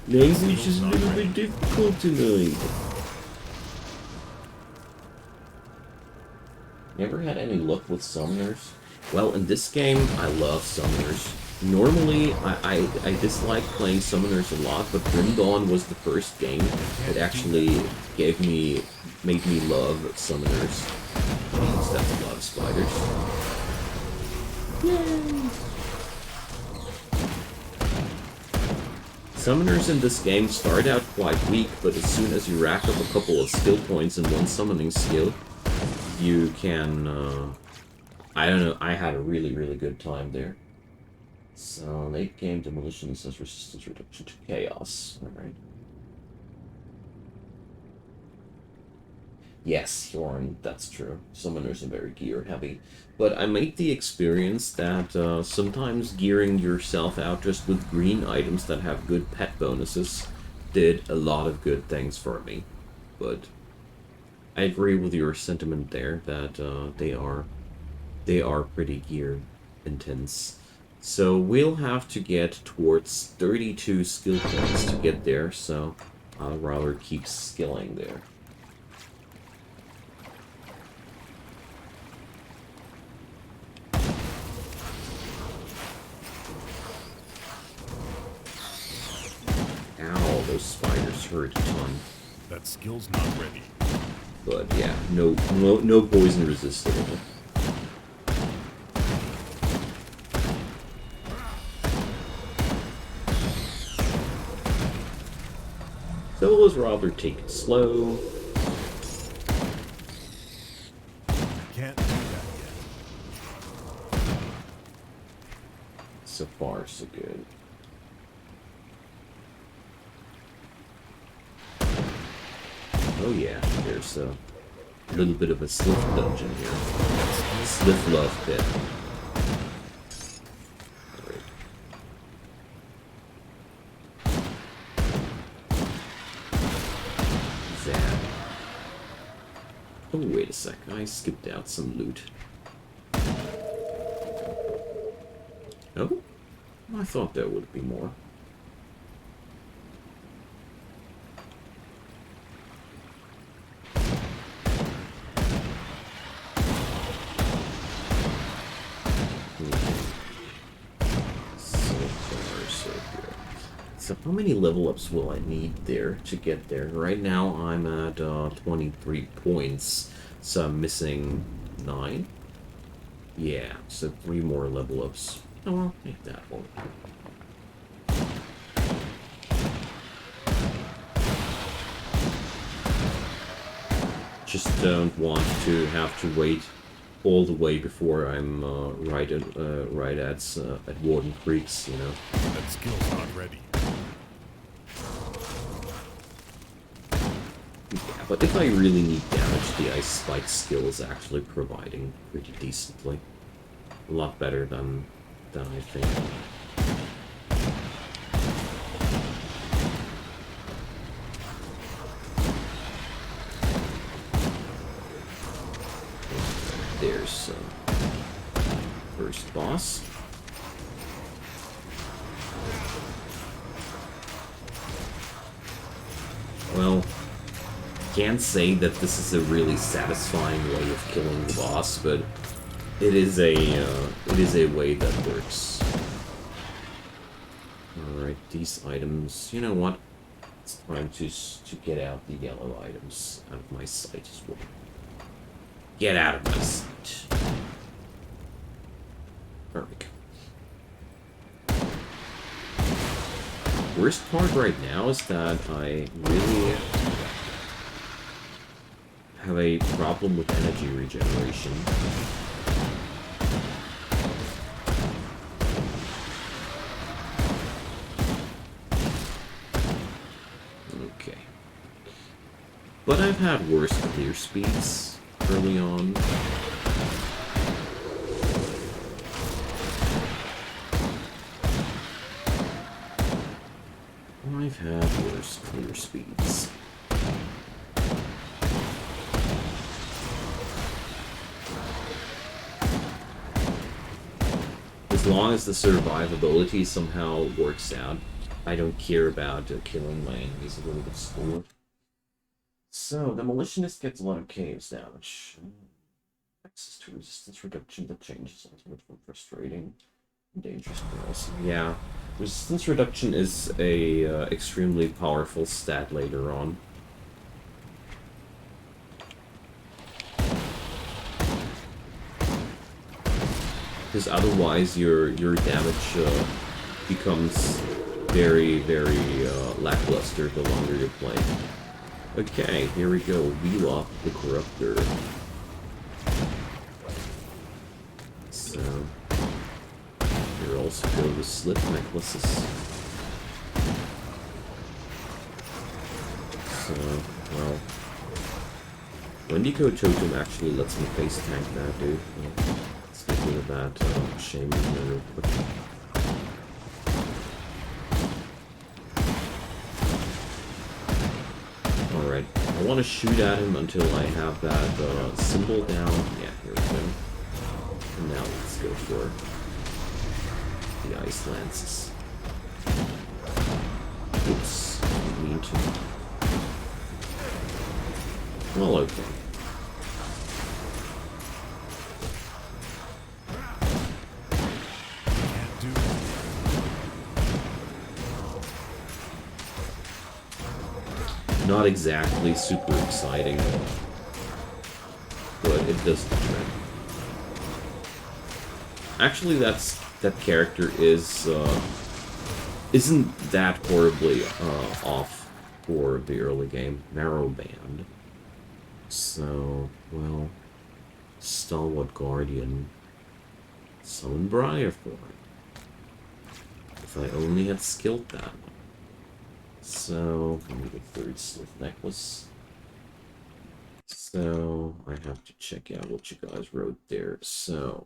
Language is a little bit difficult tonight. Never had any luck with summoners? Well, in this game, I love summoners. Normally, I dislike playing summoners a lot, but Grim Dawn was the first game that actually made me love summoners. Jeez, that's a lot of spiders. Yay! Summoners in this game start out quite weak, but as soon as you rack up a couple of skill points in one summoning skill, you can, I don't know, I had a really, really good time there. So, late game demolition says resistance reduction to chaos. Alright. Yes, Jorn, that's true. Summoners are very gear heavy. But I made the experience that sometimes gearing yourself out just with green items that have good pet bonuses did a lot of good things for me. But I agree with your sentiment there that they are pretty gear intense. So we'll have to get towards 32 skill points to get there, so I'll rather keep skilling there. Ow, those spiders hurt a ton.
That skill's not ready.
But yeah, no poison resistable. So let's rather take it slow.
Can't do that yet.
So far, so good. Oh yeah, there's a little bit of a Sliff dungeon here. Sliff love pit. Oh, wait a sec. I skipped out some loot. Oh? I thought there would be more. So how many level ups will I need there to get there? Right now I'm at 23 points, so I'm missing 9. Yeah, so 3 more level ups. Oh, I'll make that one. Just don't want to have to wait all the way before I'm right at Warden Creeks, you know.
That skill's not ready.
Yeah, but if I really need damage, the Ice Spike skill is actually providing pretty decently. A lot better than I think. There's first boss. Well, can't say that this is a really satisfying way of killing the boss, but it is a way that works. All right, these items. You know what? It's time to get out the yellow items out of my sight as well. Get out of my sight. There we go. Worst part right now is that I really have a problem with energy regeneration. Okay. But I've had worse clear speeds early on. I've had worse clear speeds. as long as the survivability somehow works out, I don't care about killing my enemies a little bit slower. So, Demolitionist gets a lot of chaos damage. Access to resistance reduction that changes ultimate from frustrating and dangerous spells. Yeah, resistance reduction is a extremely powerful stat later on. Because otherwise your damage becomes very, very lackluster the longer you play. Okay, here we go. Vila the Corruptor. So, here also go the slip necklaces. So, well, Wendigo Totem actually lets me face tank that, dude. Well, let's get rid of that Shaman here real quick. Alright, I want to shoot at him until I have that symbol down. Yeah, here we go. And now let's go for the Ice Lances. Oops, didn't mean to. Well, okay. Not exactly super exciting, but it does the trick. Actually, that character isn't that horribly off for the early game. Narrow band. So, well, Stalwart Guardian, Summon Briarthorn. If I only had skilled that. So, I need a third slip necklace. So, I have to check out what you guys wrote there. So,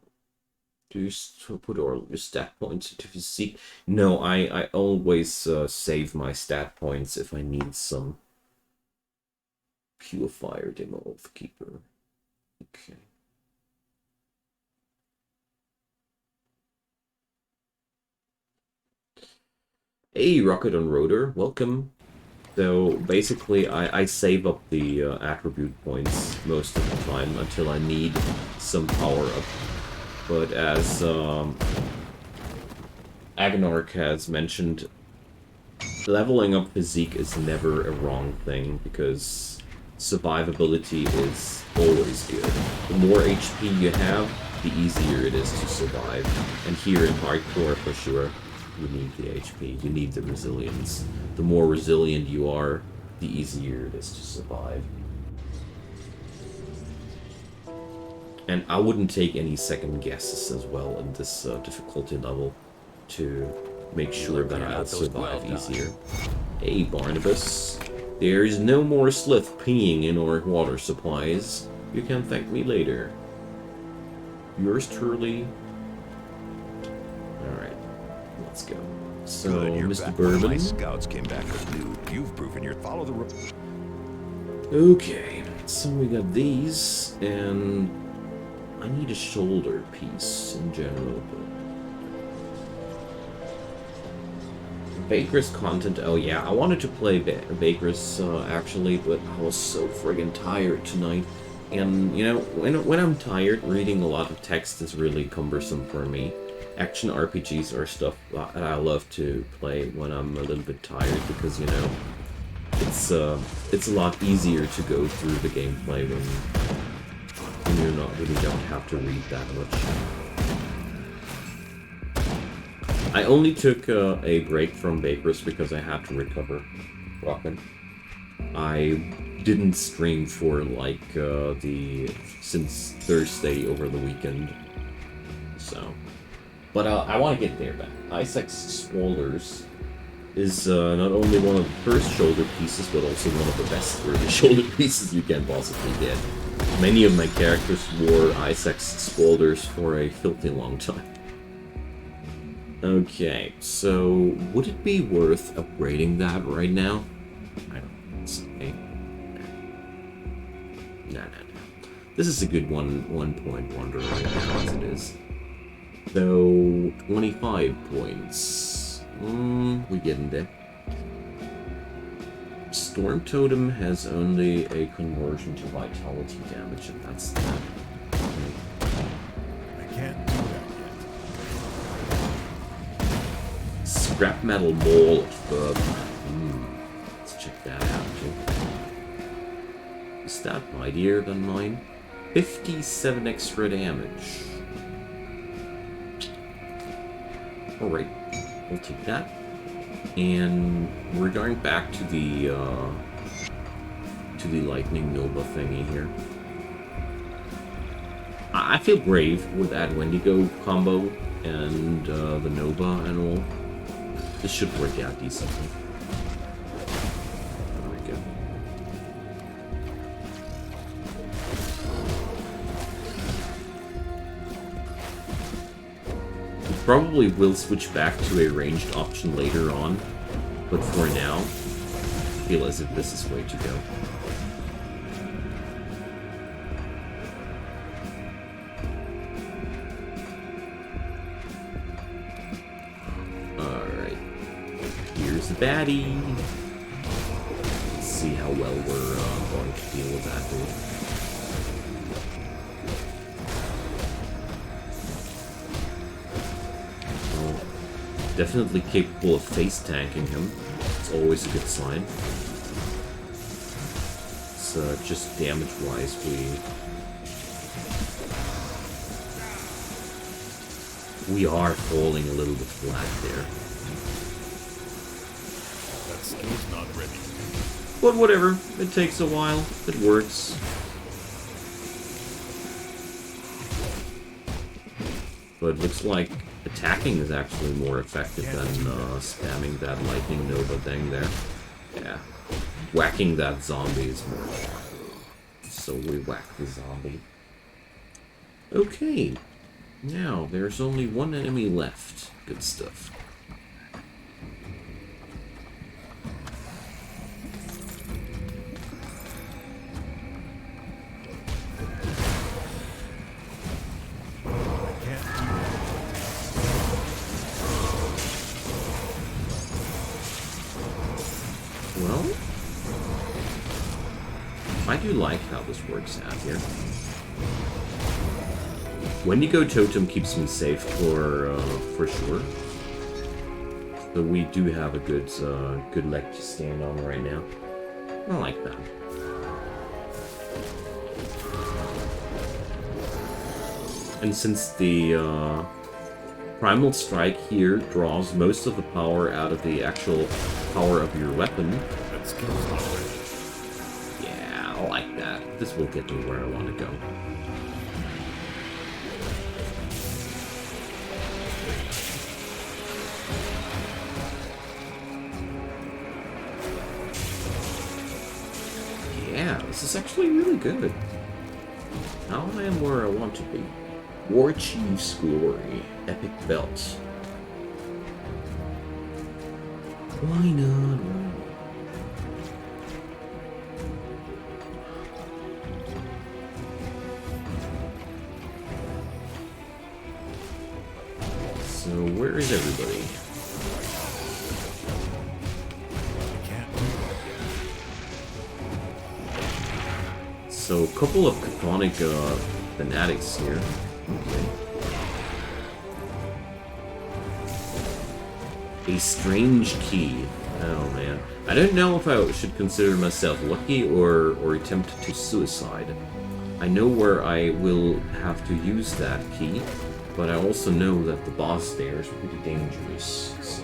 do you put all your stat points into physique? No, I always save my stat points if I need some. Purifier Demo Oathkeeper. Okay. Hey, Rocket on Rotor, welcome. So basically, I save up the attribute points most of the time until I need some power up. But as Agonarch has mentioned, leveling up physique is never a wrong thing because survivability is always good. The more HP you have, the easier it is to survive. And here in hardcore, for sure, you need the HP, you need the resilience. The more resilient you are, the easier it is to survive. And I wouldn't take any second guesses as well in this difficulty level to make sure that I'll survive easier. Hey, Barnabas. There's no more slith peeing in our water supplies. You can thank me later. Yours truly. Alright, let's go. So,
Good, you're
Mr.
back.
Bourbon.
My scouts came back with loot. You've proven you follow the
Okay, so we got these, and I need a shoulder piece in general. Baker's content, oh yeah, I wanted to play Baker's actually, but I was so friggin' tired tonight. And, you know, when I'm tired, reading a lot of text is really cumbersome for me. Action RPGs are stuff that I love to play when I'm a little bit tired, because, you know, it's a lot easier to go through the gameplay when you're not really don't have to read that much. I only took a break from Baker's because I had to recover. Rockin'. I didn't stream for like since Thursday over the weekend, so. But I want to get there back. Isaac's Swolders is not only one of the first shoulder pieces, but also one of the best shoulder pieces you can possibly get. Many of my characters wore Isaac's Swolders for a filthy long time. Okay, so would it be worth upgrading that right now? I don't say. No. This is a good one point wonder right now as it is. So, 25 points. We're getting there. Storm Totem has only a conversion to vitality damage, and that's that.
I can't do that yet.
Scrap metal maul of Furb. Let's check that out too. Is that mightier than mine? 57 extra damage. Alright, we'll take that. And we're going back to the Lightning Nova thingy here. I feel brave with that Wendigo combo and the Nova and all. This should work out decently. There we go. We probably will switch back to a ranged option later on, but for now, I feel as if this is way to go. Here's the baddie. Let's see how well we're going to deal with that dude. Well, definitely capable of face tanking him. It's always a good sign. It's just damage-wise, we are falling a little bit flat there.
Skill's not ready.
But whatever, it takes a while. It works. But it looks like attacking is actually more effective than spamming that Lightning Nova thing there. Yeah. Whacking that zombie is more effective. So we whack the zombie. Okay. Now, there's only one enemy left. Good stuff. Well, I do like how this works out here. Wendigo Totem keeps me safe for sure. So we do have a good leg to stand on right now. I like that. And since the Primal Strike here draws most of the power out of the actual power of your weapon.
That skill's not ready.
Yeah, I like that. This will get me where I want to go. Yeah, this is actually really good. Now I am where I want to be. War Chief's Glory. Epic Belt. Why not? So where is everybody?
I can't do that yet.
So a couple of Chthonic fanatics here. Okay. A strange key. Oh man. I don't know if I should consider myself lucky or attempt to suicide. I know where I will have to use that key, but I also know that the boss there is pretty dangerous, so...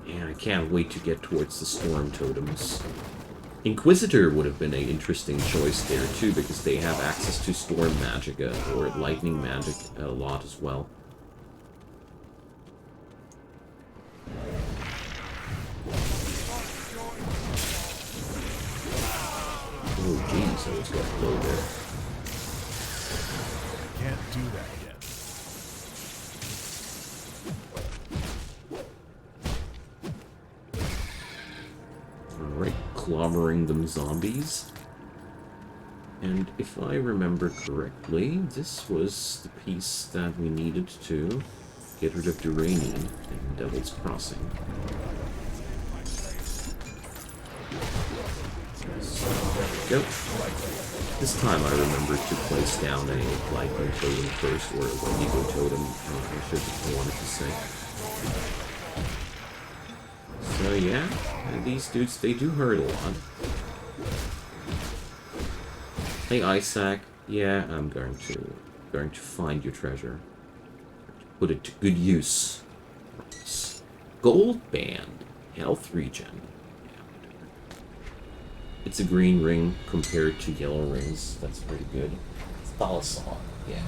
I can't wait to get towards the Storm Totems. Inquisitor would have been an interesting choice there too, because they have access to Storm Magicka, or Lightning Magic a lot as well. Oh jeez, I was got low there.
I can't do that yet.
clobbering them zombies. And if I remember correctly, this was the piece that we needed to get rid of uranium in Devil's Crossing. So there we go. This time I remembered to place down a lightning totem first, or a Wendigo totem, I should wanted to say. So yeah, these dudes, they do hurt a lot. Hey Isaac, yeah, I'm going to find your treasure. Put it to good use. Gold band, health regen. It's a green ring compared to yellow rings. That's pretty good. Thalassar, yeah.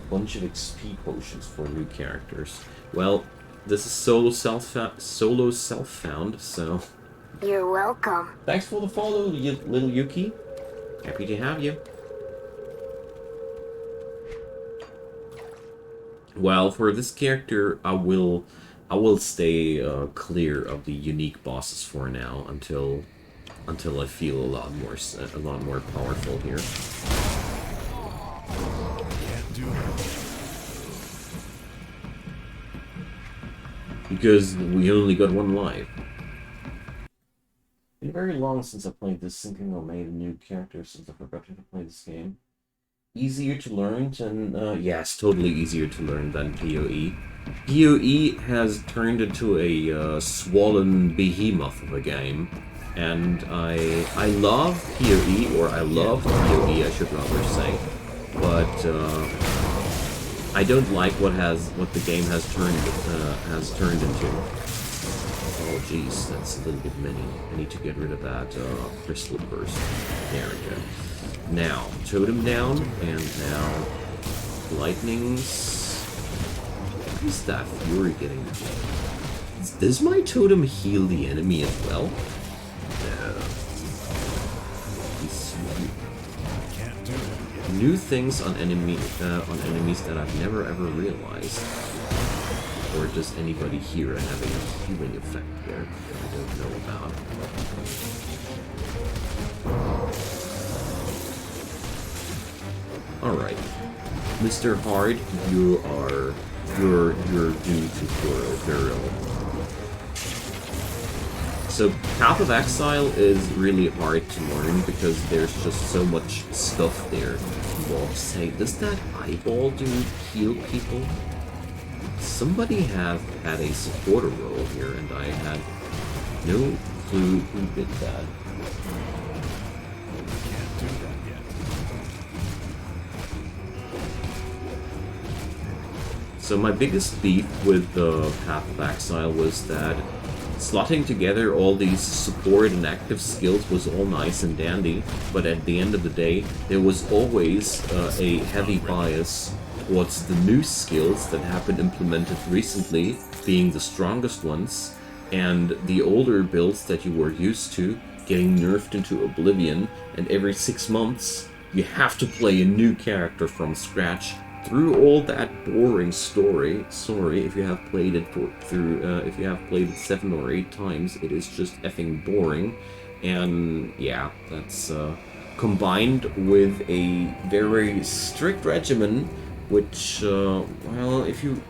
Bunch of XP potions for new characters. Well, this is solo self-found, so...
You're welcome.
Thanks for the follow, little Yuki. Happy to have you. Well, for this character, I will stay clear of the unique bosses for now until I feel a lot more powerful here.
Can't do it.
Because we only got one life. Been very long since I played this, thinking I made a new character since I forgot to play this game. Easier to learn than, yes, totally easier to learn than PoE. PoE has turned into a swollen behemoth of a game, and I love PoE, or I love PoE, I should rather say, but I don't like what the game has turned into. Oh jeez, that's a little bit many. I need to get rid of that crystal burst. There we go. Now, totem down, and now lightnings. What is that fury getting? Does my totem heal the enemy as well? No.
Can't do it.
New things on enemies that I've never ever realized. Or does anybody here have a healing effect there that I don't know about? Alright. Mr. Hard, you're due to thorough burial. So Path of Exile is really hard to learn because there's just so much stuff there. Well, say, does that eyeball dude heal people? Somebody had a supporter role here, and I had no clue who did that.
Can't do that yet.
So my biggest beef with the Path of Exile was that slotting together all these support and active skills was all nice and dandy, but at the end of the day, there was always a heavy bias towards the new skills that have been implemented recently being the strongest ones, and the older builds that you were used to getting nerfed into oblivion, and every 6 months you have to play a new character from scratch through all that boring story. Sorry if you have played it if you have played it 7 or 8 times, it is just effing boring. And yeah, that's combined with a very strict regimen, which well, if you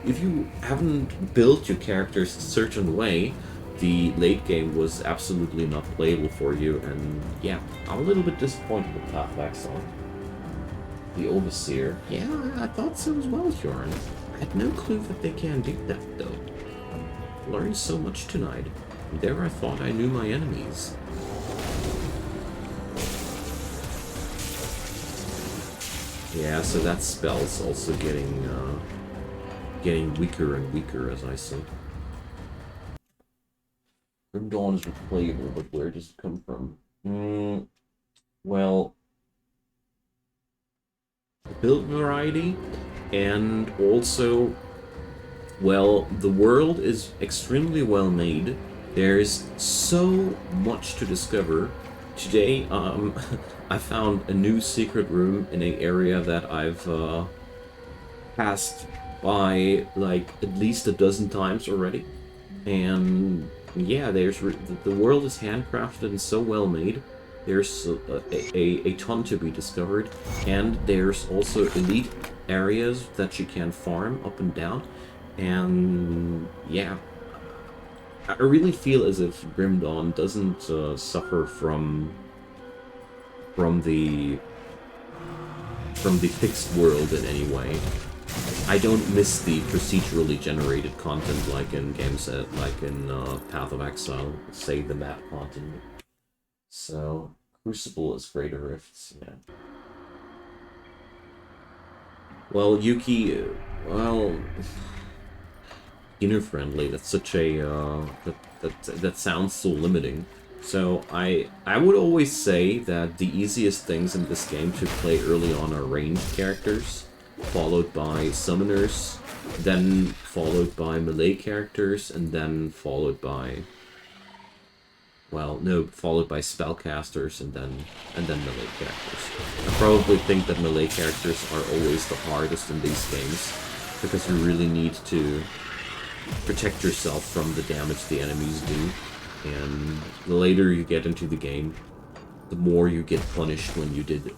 haven't built your characters a certain way, the late game was absolutely not playable for you. And yeah, I'm a little bit disappointed with Path of Exile. The Overseer. Yeah, I thought so as well, Hjoran. I had no clue that they can do that, though. Learned so much tonight. And there I thought I knew my enemies. Yeah, so that spell's also getting weaker and weaker, as I say. Grim Dawn is replayable, but where does it come from? Well, build variety, and also, well, the world is extremely well made. There's so much to discover. Today, I found a new secret room in an area that I've passed by like at least a dozen times already, and yeah, the world is handcrafted and so well made. There's a ton to be discovered, and there's also elite areas that you can farm up and down. And yeah, I really feel as if Grim Dawn doesn't suffer from the fixed world in any way. I don't miss the procedurally generated content like in games like in Path of Exile, say the map content. So Crucible is Greater Rifts, yeah. Well, Yuki, well, beginner friendly. That's such a that sounds so limiting. So I would always say that the easiest things in this game to play early on are ranged characters, followed by summoners, then followed by melee characters, and then followed by, well, no, followed by spellcasters, and then melee characters. I probably think that melee characters are always the hardest in these games, because you really need to protect yourself from the damage the enemies do. And the later you get into the game, the more you get punished when you did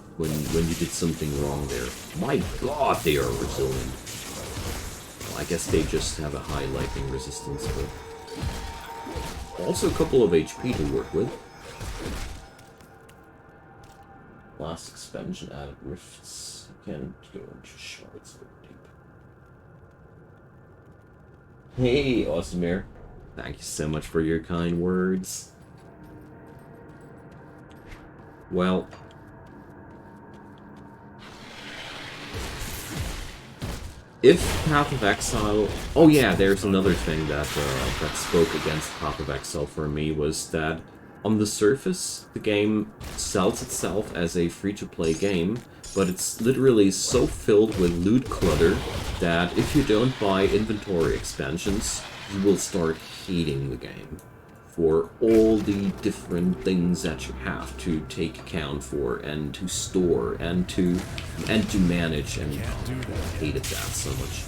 something wrong there. My god, they are resilient. Well, I guess they just have a high lightning resistance, but also a couple of HP to work with. Last expansion added rifts. You can't go into shards very deep. Hey, Osimir. Thank you so much for your kind words. Well, if Path of Exile... Oh yeah, there's another thing that that spoke against Path of Exile for me, was that on the surface, the game sells itself as a free-to-play game, but it's literally so filled with loot clutter that if you don't buy inventory expansions, you will start hating the game for all the different things that you have to take account for and to store and to manage, and I hated that so much.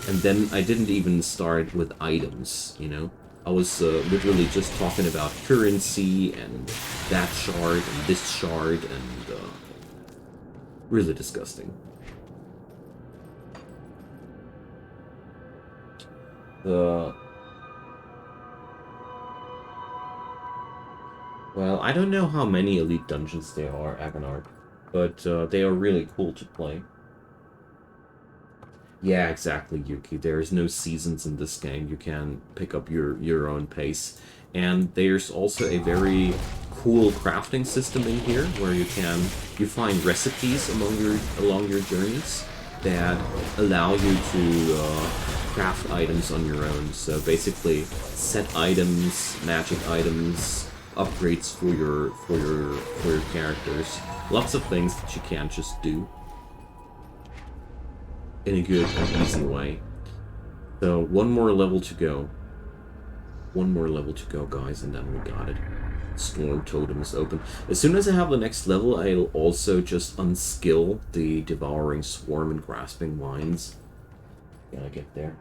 And then I didn't even start with items, you know? I was literally just talking about currency and that shard and this shard, and really disgusting. Well, I don't know how many elite dungeons there are, Agonarch, but they are really cool to play. Yeah, exactly, Yuki. There's no seasons in this game. You can pick up your own pace. And there's also a very cool crafting system in here, where you find recipes along your journeys that allow you to craft items on your own. So basically, set items, magic items, upgrades for your characters. Lots of things that you can't just do in a good and easy way. So one more level to go. One more level to go, guys, and then we got it. Storm Totem is open. As soon as I have the next level, I'll also just unskill the Devouring Swarm and Grasping Vines. Gotta get there.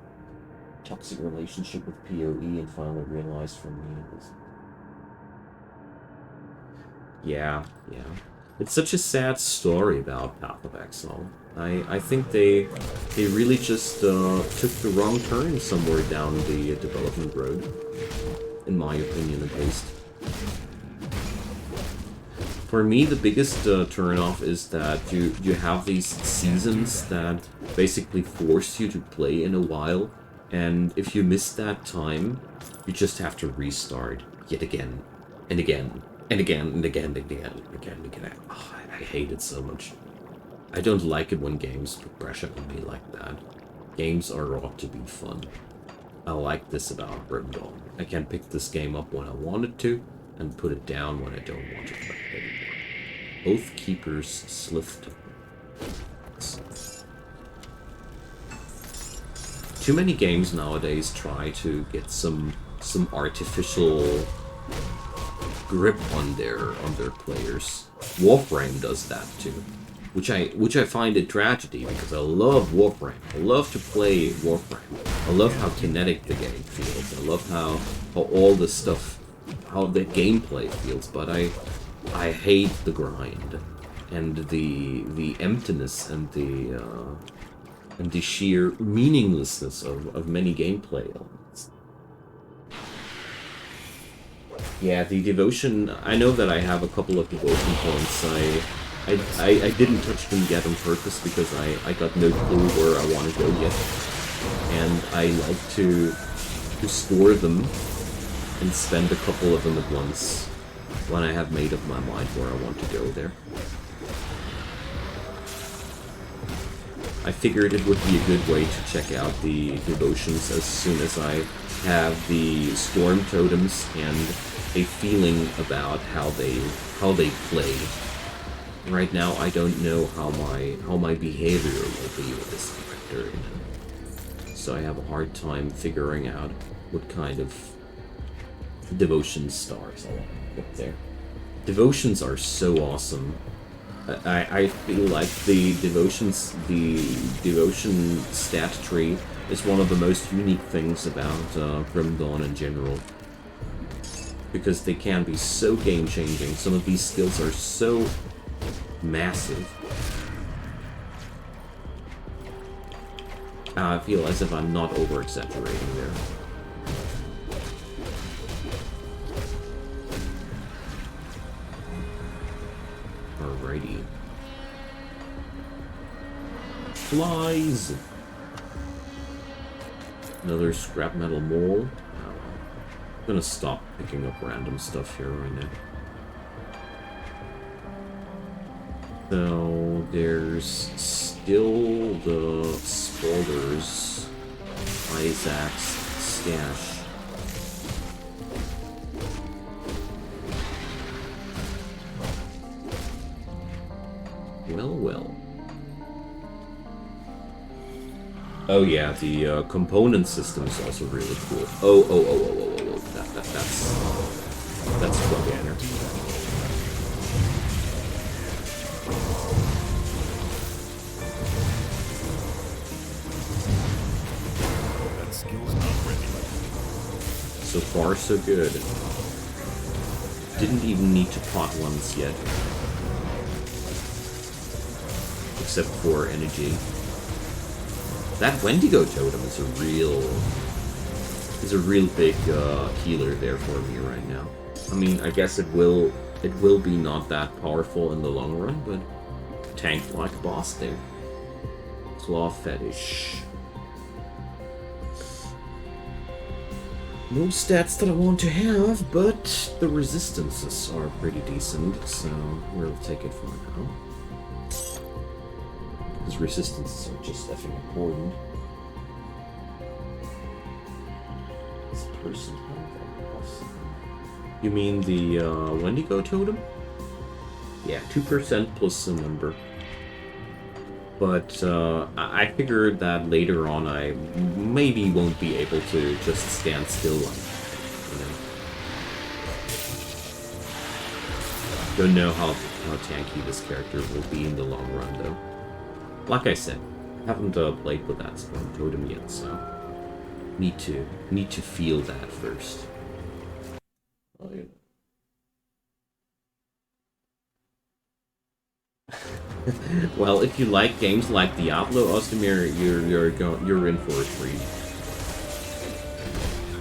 Toxic relationship with PoE and finally realized from me. Yeah. It's such a sad story about Path of Exile. I think they really just took the wrong turn somewhere down the development road, in my opinion at least. For me, the biggest turn-off is that you have these seasons that basically force you to play in a while, and if you miss that time, you just have to restart yet again, and again, and again, and again, and again, and again, and again. Oh, I hate it so much. I don't like it when games put pressure on me like that. Games are ought to be fun. I like this about Grim Dawn. I can pick this game up when I want it to, and put it down when I don't want to play it anymore. Oath Keeper's Slith. Too many games nowadays try to get some artificial grip on their players. Warframe does that too. which I find a tragedy because I love Warframe. I love to play Warframe. I love how kinetic the game feels. I love how all the stuff, how the gameplay feels. But I hate the grind and the emptiness and the sheer meaninglessness of many gameplay elements. Yeah, the devotion. I know that I have a couple of devotion points. I didn't touch them yet on purpose because I got no clue where I want to go yet. And I like to store them and spend a couple of them at once when I have made up my mind where I want to go there. I figured it would be a good way to check out the devotions as soon as I have the storm totems and a feeling about how they play. Right now, I don't know how my behavior will be with this character, you know? So I have a hard time figuring out what kind of devotion stars I want to put there. Devotions are so awesome. I feel like the devotion stat tree is one of the most unique things about Grim Dawn in general. Because they can be so game-changing. Some of these skills are so massive. I feel as if I'm not over-exaggerating there. Alrighty. Flies! Another scrap metal mole. I'm gonna stop picking up random stuff here right now. So, there's still the Spaulders, Isaac's stash. Well. Oh yeah, the component system is also really cool. Oh. That's Plug-Banner.
That skill's not ready.
So far, so good. Didn't even need to pot once yet. Except for energy. That Wendigo totem is a real big healer there for me right now. I mean, I guess it will be not that powerful in the long run, but tank like a boss there. Claw fetish. No stats that I want to have, but the resistances are pretty decent, so we'll take it for now. Because resistances are just effing important. This person, you mean the Wendigo totem? Yeah, 2% plus some number. But I figured that later on I maybe won't be able to just stand still like that, you know. Don't know how tanky this character will be in the long run though. Like I said, I haven't played with that Storm Totem yet, so need to feel that first. Oh, yeah. Well, if you like games like Diablo, Ozdemir, you're in for a treat.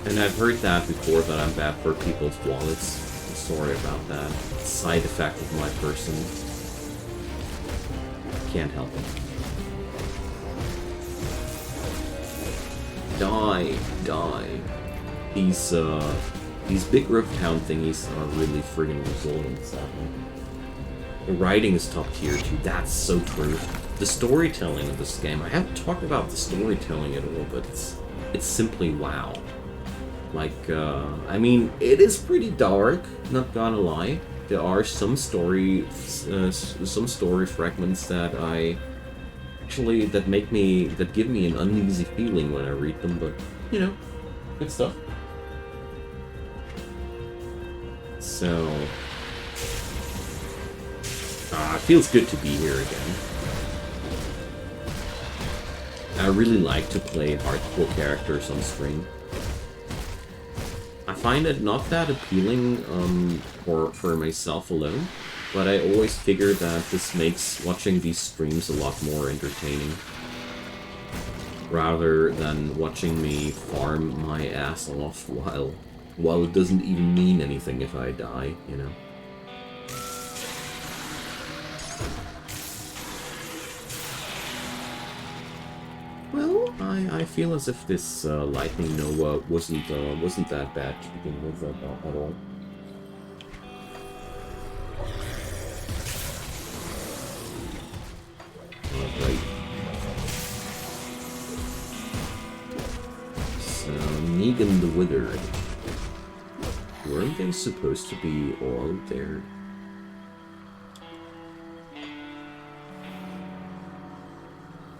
And I've heard that before, that I'm bad for people's wallets. I'm sorry about that. Side effect of my person. Can't help it. Die. These big rift town thingies are really friggin' resilient, sadly. The writing is top tier too, that's so true. The storytelling of this game, I haven't talked about the storytelling at all, but it's simply wow. Like, I mean, it is pretty dark, not gonna lie. There are some story fragments that that give me an uneasy feeling when I read them, but, you know, good stuff. So, It feels good to be here again. I really like to play hardcore characters on stream. I find it not that appealing for myself alone, but I always figure that this makes watching these streams a lot more entertaining. Rather than watching me farm my ass off while it doesn't even mean anything if I die, you know? Well, I feel as if this lightning nova wasn't that bad to begin with at all. Right. So, Negan the Withered. Weren't they supposed to be all there?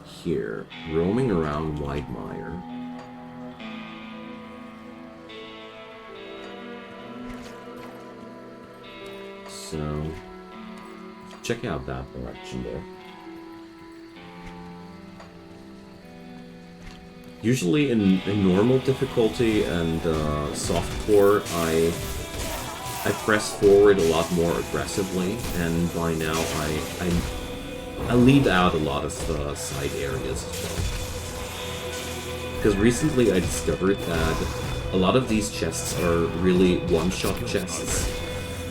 Here, roaming around Widemire. So, check out that direction there. Usually in normal difficulty and softcore, I press forward a lot more aggressively, and by now I leave out a lot of side areas as well. Because recently I discovered that a lot of these chests are really one-shot chests,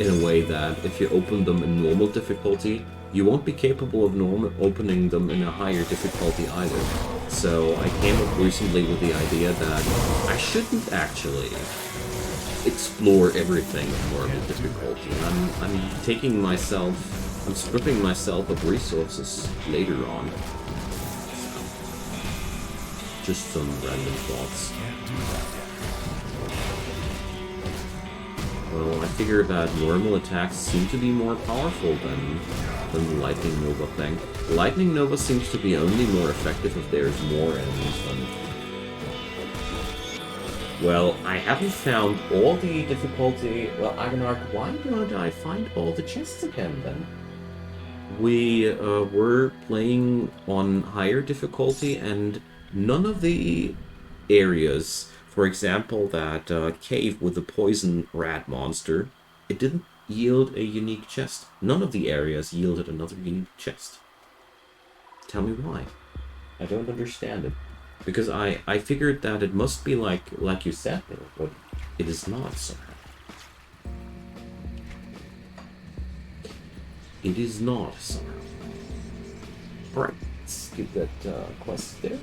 in a way that if you open them in normal difficulty, you won't be capable of opening them in a higher difficulty either. So I came up recently with the idea that I shouldn't actually explore everything in normal difficulty. I'm stripping myself of resources later on. So, just some random thoughts. Well, I figure that normal attacks seem to be more powerful than the Lightning Nova thing. Lightning Nova seems to be only more effective if there's more enemies than... Well, I haven't found all the difficulty... Well, Ivanark, why don't I find all the chests again, then? We were playing on higher difficulty, and none of the areas... For example, that cave with the poison rat monster, it didn't yield a unique chest. None of the areas yielded another unique chest. Tell me why. I don't understand it. Because I figured that it must be like you said there, but it is not somehow. It is not somehow. Alright, let's give that quest there.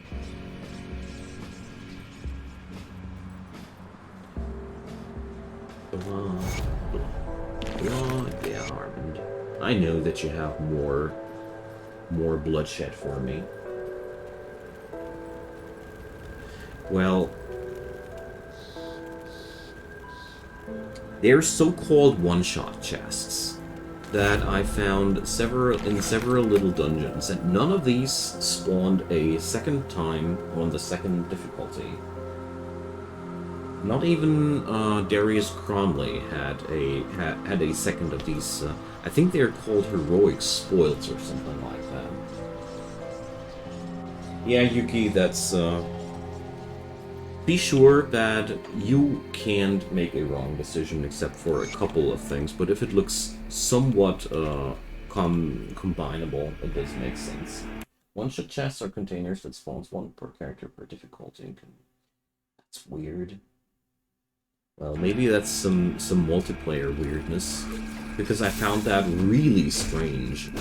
Yeah, Armand. I know that you have more bloodshed for me. Well, they're so-called one-shot chests that I found in several little dungeons, and none of these spawned a second time on the second difficulty. Not even Darius Cromley had a second of these. I think they're called heroic spoils or something like that. Yeah, Yuki, that's. Be sure that you can't make a wrong decision except for a couple of things, but if it looks somewhat combinable, it does make sense. One-shot chests are containers that spawns one per character per difficulty. That's weird. Well, maybe that's some multiplayer weirdness, because I found that really strange.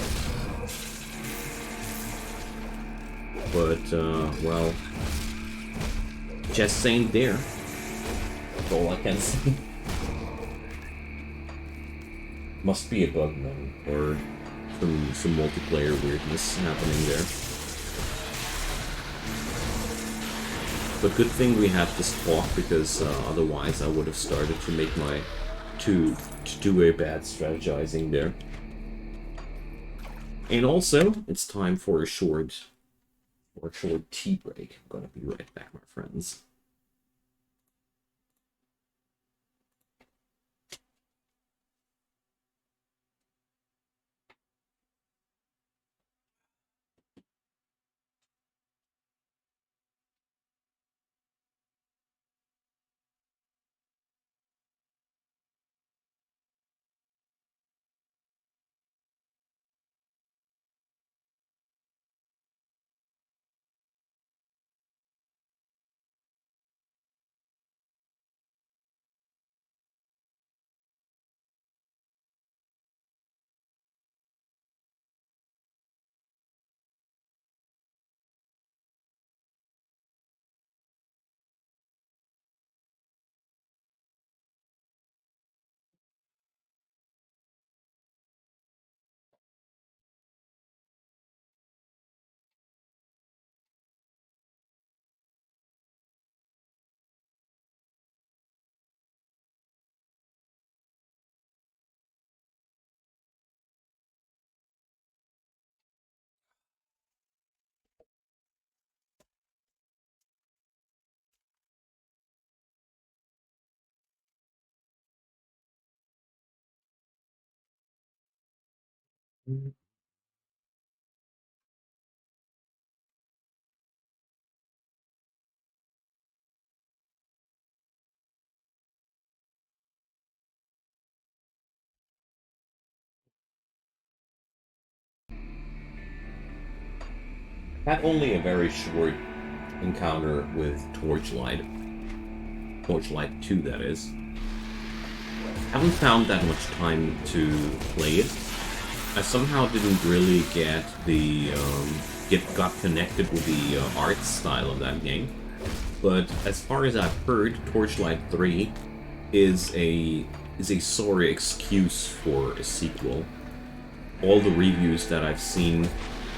But, well, chests ain't there. That's all I can say. Must be a bug then, or some multiplayer weirdness happening there. But good thing we had this talk, because otherwise I would have started to make to do a bad strategizing there. And also, it's time for a short tea break. I'm gonna be right back, my friends. Had only a very short encounter with Torchlight. Torchlight 2, that is. Haven't found that much time to play it. I somehow didn't really get the got connected with the art style of that game. But as far as I've heard, Torchlight 3 is a sorry excuse for a sequel. All the reviews that I've seen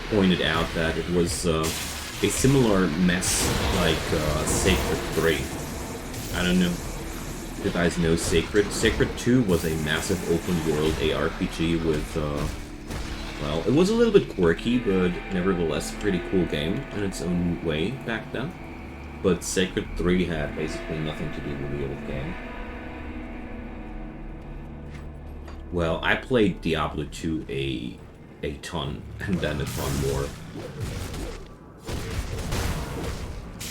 pointed out that it was a similar mess like Sacred 3. I don't know if you guys know Sacred. Sacred 2 was a massive open-world ARPG with, well, it was a little bit quirky, but nevertheless a pretty cool game in its own way back then. But Sacred 3 had basically nothing to do with the old game. Well, I played Diablo 2 a ton, and then a ton more.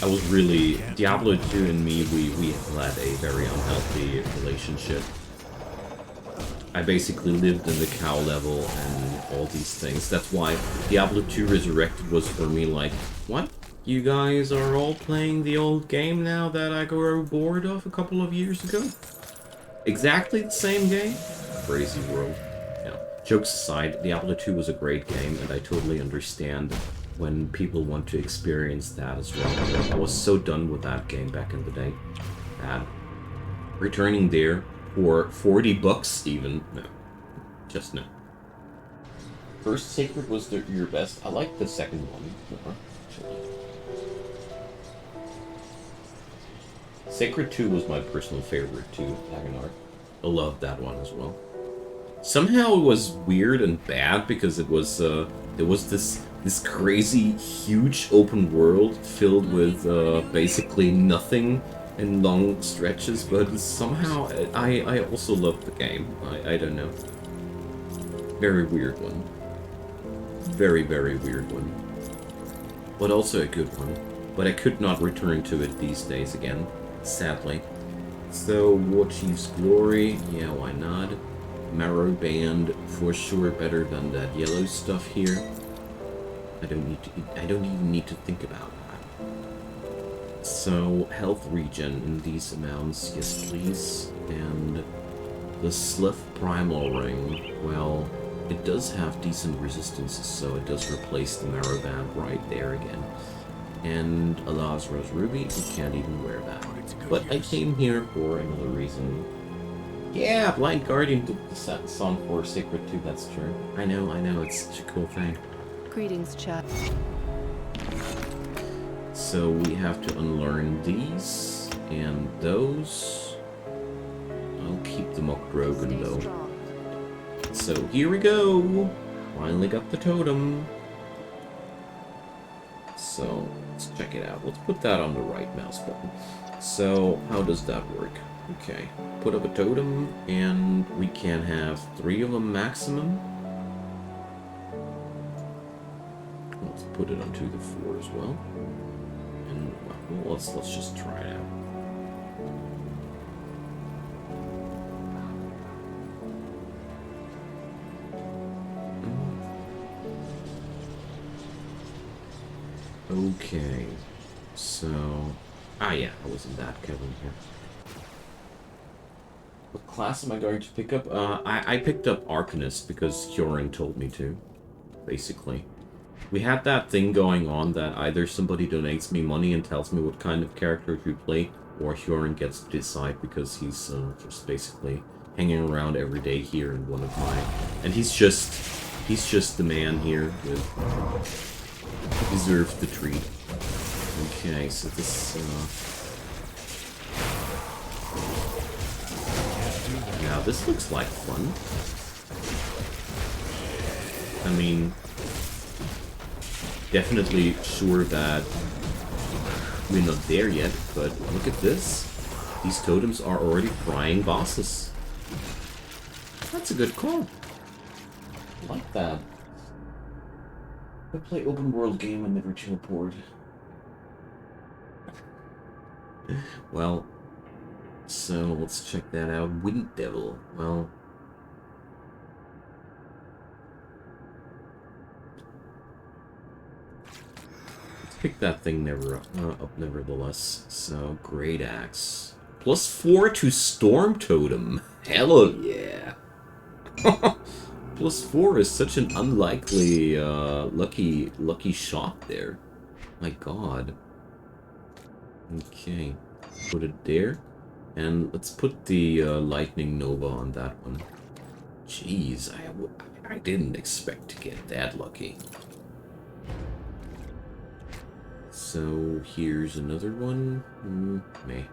I was really... Diablo 2 and me, we had a very unhealthy relationship. I basically lived in the cow level and all these things. That's why Diablo 2 Resurrected was for me like, what? You guys are all playing the old game now that I grew bored of a couple of years ago? Exactly the same game? Crazy world. Yeah. Jokes aside, Diablo 2 was a great game, and I totally understand when people want to experience that as well. I was so done with that game back in the day. Bad. Returning there for $40 even. No. Just no. First Sacred was your best. I like the second one more, actually. Sacred 2 was my personal favorite too, Agonart. I loved that one as well. Somehow it was weird and bad because it was there was this crazy huge open world filled with basically nothing in long stretches, but somehow I also loved the game. I don't know. Very weird one. Very, very weird one. But also a good one. But I could not return to it these days again, sadly. So, War Chief's Glory, yeah, why not? Marrow Band, for sure better than that yellow stuff here. I don't even need to think about that. So, health regen in these amounts, yes please. And the Slough Primal Ring, well, it does have decent resistances, so it does replace the Marrow Band right there again. And Allah's Rose Ruby, we can't even wear that. But I came here for another reason. Yeah, Blind Guardian did the song for Sacred 2, that's true. I know, it's such a cool thing.
Greetings, chat.
So we have to unlearn these, and those. I'll keep the Mock Drogon though. So here we go! Finally got the totem. So, let's check it out. Let's put that on the right mouse button. So, how does that work? Okay, put up a totem, and we can have 3 of them maximum. Let's put it on 2 to 4 as well. And well, let's just try it out. Okay, so... Ah yeah, I wasn't that Kevin here. What class am I going to pick up? I picked up Arcanist because Hyorin told me to, basically. We had that thing going on that either somebody donates me money and tells me what kind of character to play, or Hyorin gets to decide because he's just basically hanging around every day here in one of my... And he's just the man here with... deserves the treat. Okay, so this, now this looks like fun. I mean, definitely sure that we're not there yet, but look at this. These totems are already frying bosses. That's a good call. Like that. I play open world game and never teleport. Well, so let's check that out. Wind Devil. Well, let's pick that thing up nevertheless. So, Great Axe. +4 to Storm Totem. Hell yeah. +4 is such an unlikely, lucky shot there. My god. Okay. Put it there. And let's put the Lightning Nova on that one. Jeez, I didn't expect to get that lucky. So, here's another one. Meh.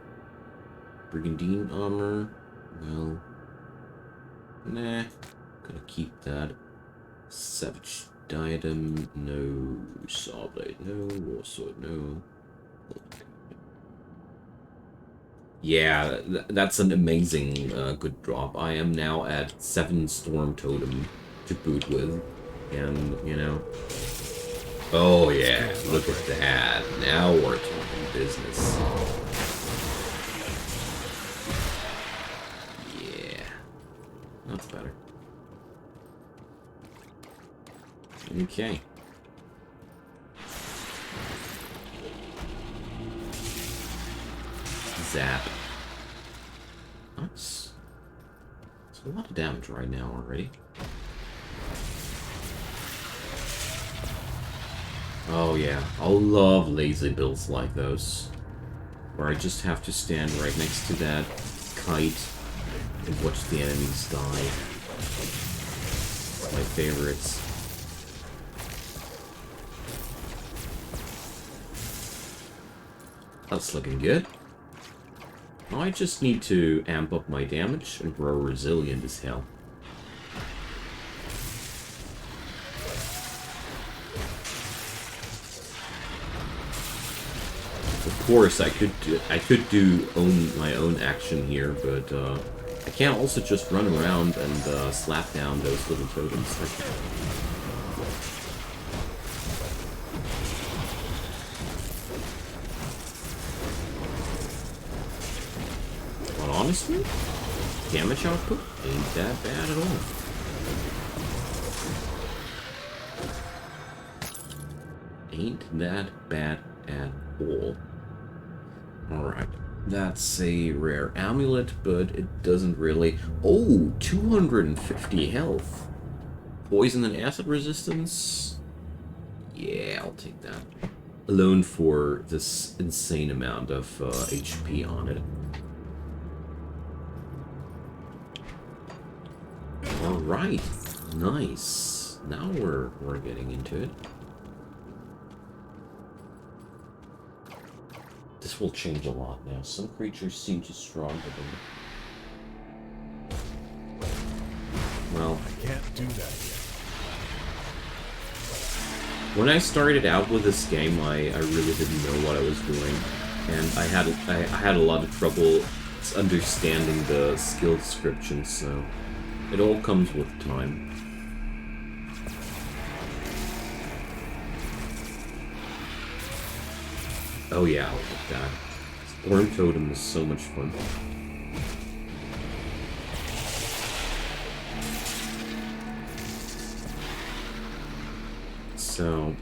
Brigandine armor. Well, nah. Gonna keep that. Savage diadem. No. Sawblade. No. Warsword. No. Yeah, that's an amazing good drop. I am now at 7 Storm Totem to boot with. And, you know. Oh yeah, look at that. Now we're talking business. Yeah. That's better. Okay. Zap. That's a lot of damage right now already. Oh yeah, I love lazy builds like those. Where I just have to stand right next to that kite and watch the enemies die. My favorites. That's looking good. Now I just need to amp up my damage and grow resilient as hell. Of course, I could do my own action here, but I can't also just run around and slap down those little totems. But honestly, damage output ain't that bad at all. Ain't that bad at all. Alright, that's a rare amulet, but it doesn't really... Oh, 250 health. Poison and acid resistance? Yeah, I'll take that. Alone for this insane amount of HP on it. Alright, nice. Now we're getting into it. This will change a lot now. Some creatures seem to stronger than... Well,
I can't do that yet.
When I started out with this game, I really didn't know what I was doing, and I had a lot of trouble understanding the skill descriptions. So it all comes with time. Oh yeah, I'll take that. Storm Totem is so much fun. So,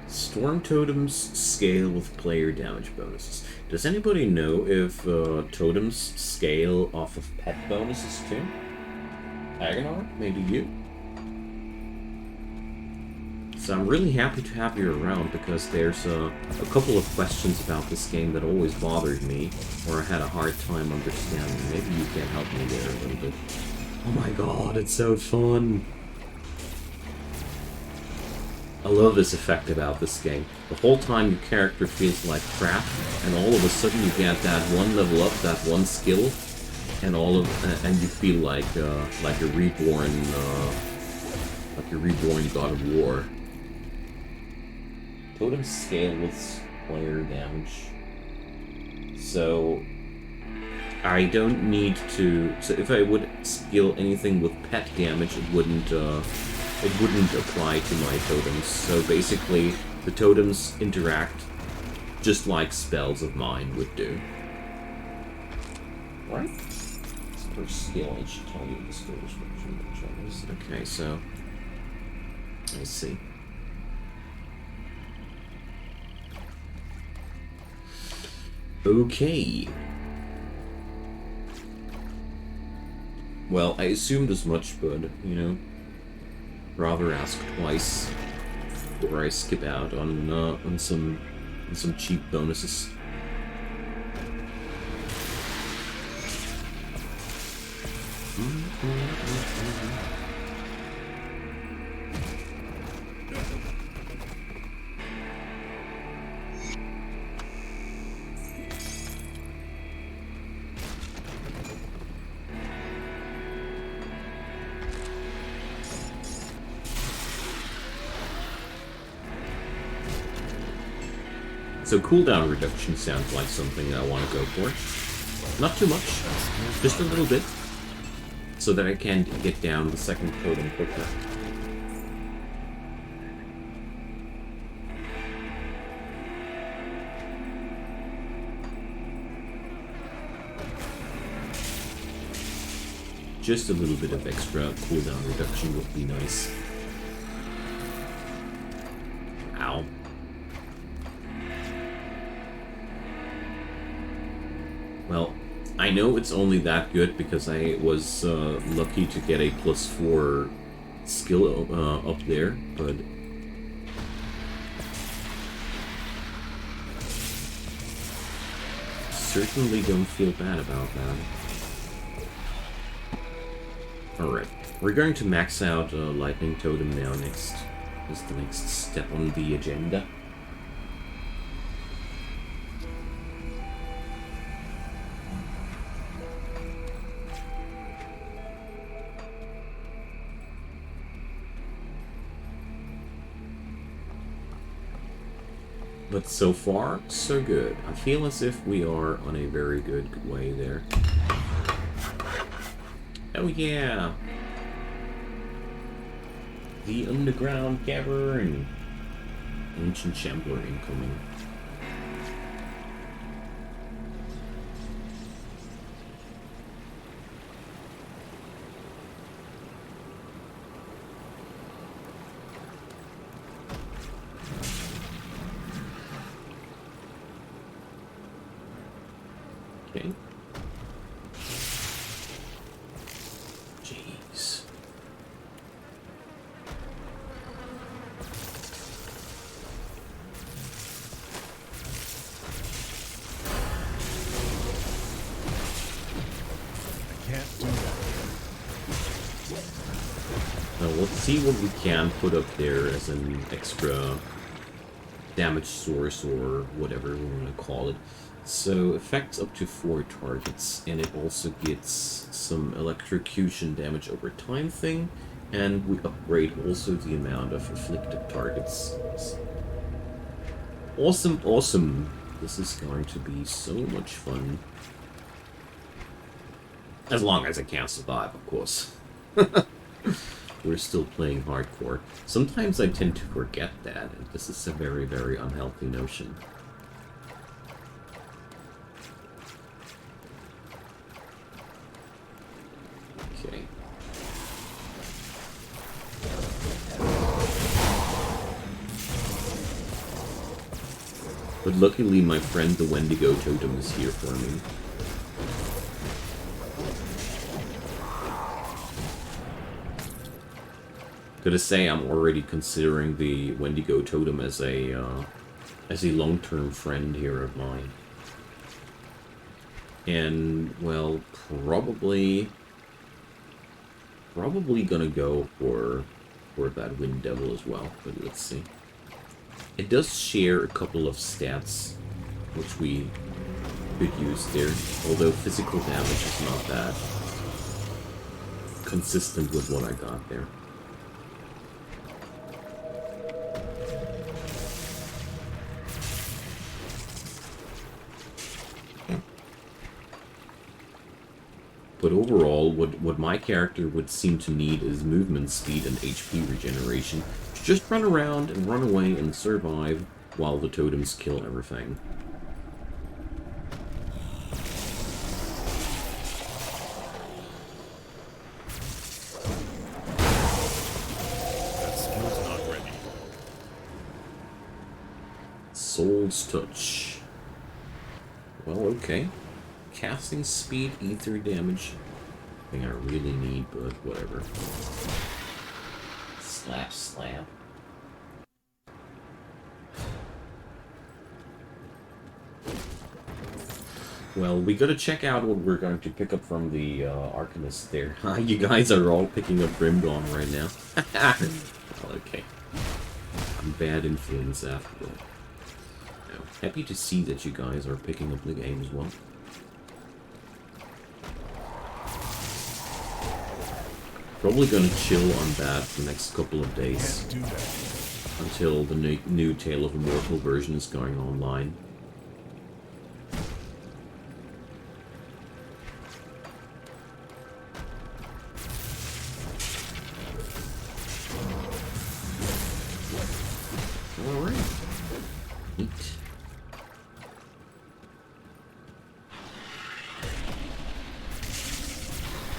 Storm Totems scale with player damage bonuses. Does anybody know if totems scale off of pet bonuses too? Agonar? Maybe you? So I'm really happy to have you around, because there's a couple of questions about this game that always bothered me, or I had a hard time understanding. Maybe you can help me there a little bit. Oh my god, it's so fun! I love this effect about this game. The whole time your character feels like crap, and all of a sudden you get that one level up, that one skill, and and you feel like a reborn God of War. Totems scale with player damage. So I don't need to... So if I would skill anything with pet damage, it wouldn't apply to my totems. So basically, the totems interact just like spells of mine would do. Right? Per skill, I should tell you the skill description. Okay, so... I see. Okay. Well, I assumed as much, but, you know, rather ask twice before I skip out on some cheap bonuses. So cooldown reduction sounds like something I want to go for. Not too much, just a little bit, so that I can get down the second totem quicker. Just a little bit of extra cooldown reduction would be nice. Ow. Well, I know it's only that good because I was lucky to get a +4 skill up there, but... certainly don't feel bad about that. Alright, we're going to max out Lightning Totem now next. Is the next step on the agenda. But so far, so good. I feel as if we are on a very good way there. Oh yeah! The underground cavern! Ancient Shambler incoming. Okay. Jeez.
Can't do that.
Now let's see what we can put up there as an extra damage source or whatever we want to call it. So effects up to 4 targets, and it also gets some electrocution damage over time thing, and we upgrade also the amount of afflicted targets. Awesome, awesome! This is going to be so much fun. As long as I can't survive, of course. We're still playing hardcore. Sometimes I tend to forget that, and this is a very, very unhealthy notion. Okay. But luckily my friend the Wendigo Totem is here for me. Gotta say, I'm already considering the Wendigo Totem as a long-term friend here of mine. And, well, probably gonna go for that Wind Devil as well, but let's see. It does share a couple of stats, which we could use there, although physical damage is not that consistent with what I got there. But overall, what my character would seem to need is movement speed and HP regeneration. Just run around and run away and survive while the totems kill everything.
That skill's not ready.
Soul's Touch. Well, okay. Casting speed, ether damage. Thing I really need, but whatever. Slap, slap. Well, we gotta check out what we're going to pick up from the Arcanist there. You guys are all picking up Grim Dawn right now. Well, okay. I'm bad influence after all. No. Happy to see that you guys are picking up the game as well. Probably gonna chill on that for the next couple of days.
Can't do that.
Until the new Tale of Immortal version is going online. Alright. Neat.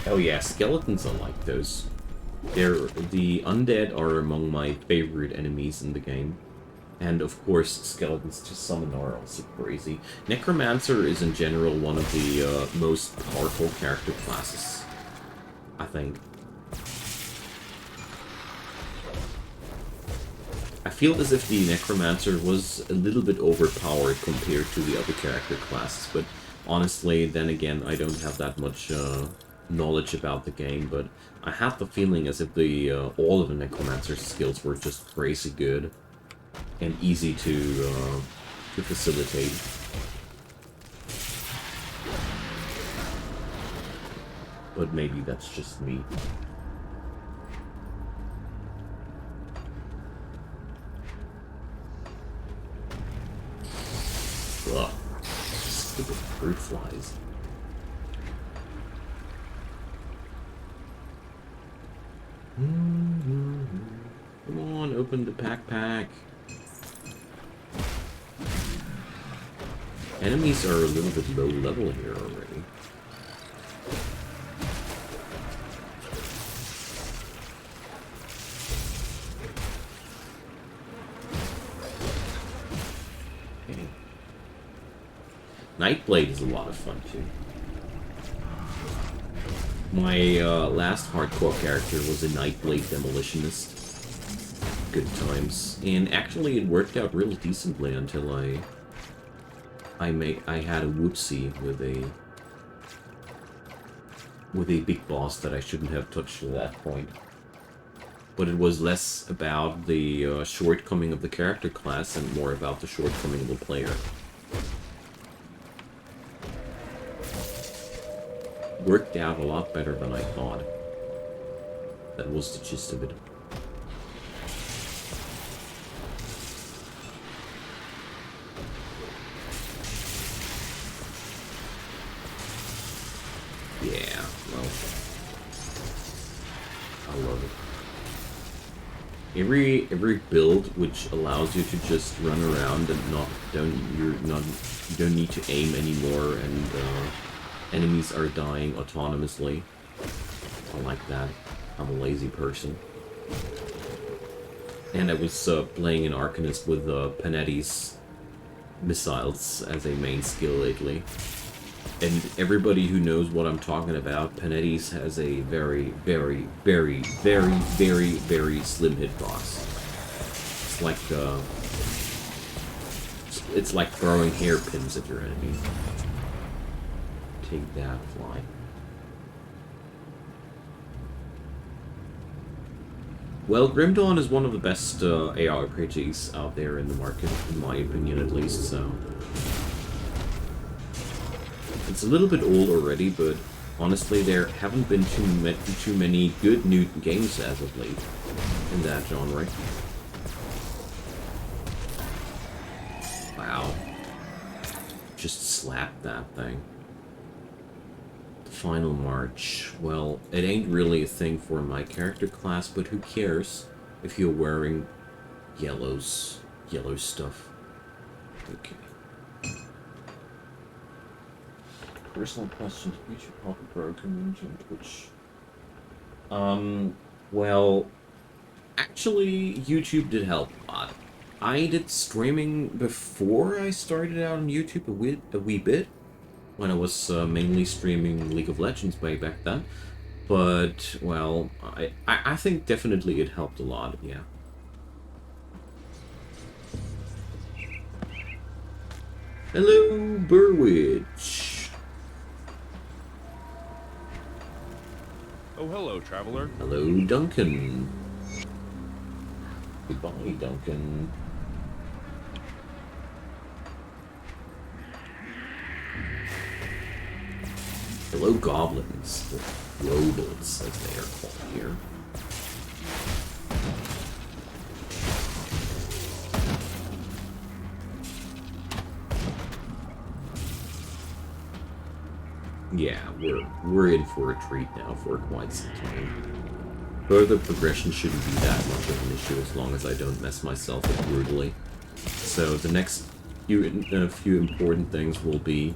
Oh yeah, skeletons are like those. The undead are among my favorite enemies in the game. And of course, skeletons to summon are also crazy. Necromancer is in general one of the most powerful character classes, I think. I feel as if the Necromancer was a little bit overpowered compared to the other character classes, but honestly, then again, I don't have that much knowledge about the game, but I have the feeling as if the all of the Necromancer's skills were just crazy good and easy to facilitate. But maybe that's just me. Ugh. Stupid fruit flies. Come on, open the pack. Enemies are a little bit low level here already. Okay. Nightblade is a lot of fun too. My last hardcore character was a Nightblade Demolitionist. Good times. And actually it worked out really decently until I had a whoopsie with a big boss that I shouldn't have touched at that point. But it was less about the shortcoming of the character class and more about the shortcoming of the player. Worked out a lot better than I thought. That was the gist of it. Yeah, well, I love it. Every build which allows you to just run around and you don't need to aim anymore, and enemies are dying autonomously. I like that. I'm a lazy person. And I was playing an Arcanist with Panetti's missiles as a main skill lately. And everybody who knows what I'm talking about, Panetti's has a very, very, very, very, very, very slim hitbox. It's like throwing hairpins at your enemy. Take that, fly. Well, Grim Dawn is one of the best ARPGs out there in the market, in my opinion at least, so... It's a little bit old already, but honestly there haven't been too many good new games as of late in that genre. Wow. Just slapped that thing. The Final March. Well, it ain't really a thing for my character class, but who cares if you're wearing yellow stuff. Okay. Personal questions. YouTube help grow community on Twitch. Well, actually, YouTube did help a lot. I did streaming before I started out on YouTube a wee bit, when I was mainly streaming League of Legends way back then. But, well, I think definitely it helped a lot, yeah. Hello, Burwitch.
Oh, hello, traveler.
Hello, Duncan. Goodbye, Duncan. Hello, goblins. Or robots, as they are called here. Yeah, we're in for a treat now for quite some time. Further progression shouldn't be that much of an issue as long as I don't mess myself up brutally. So the next few important things will be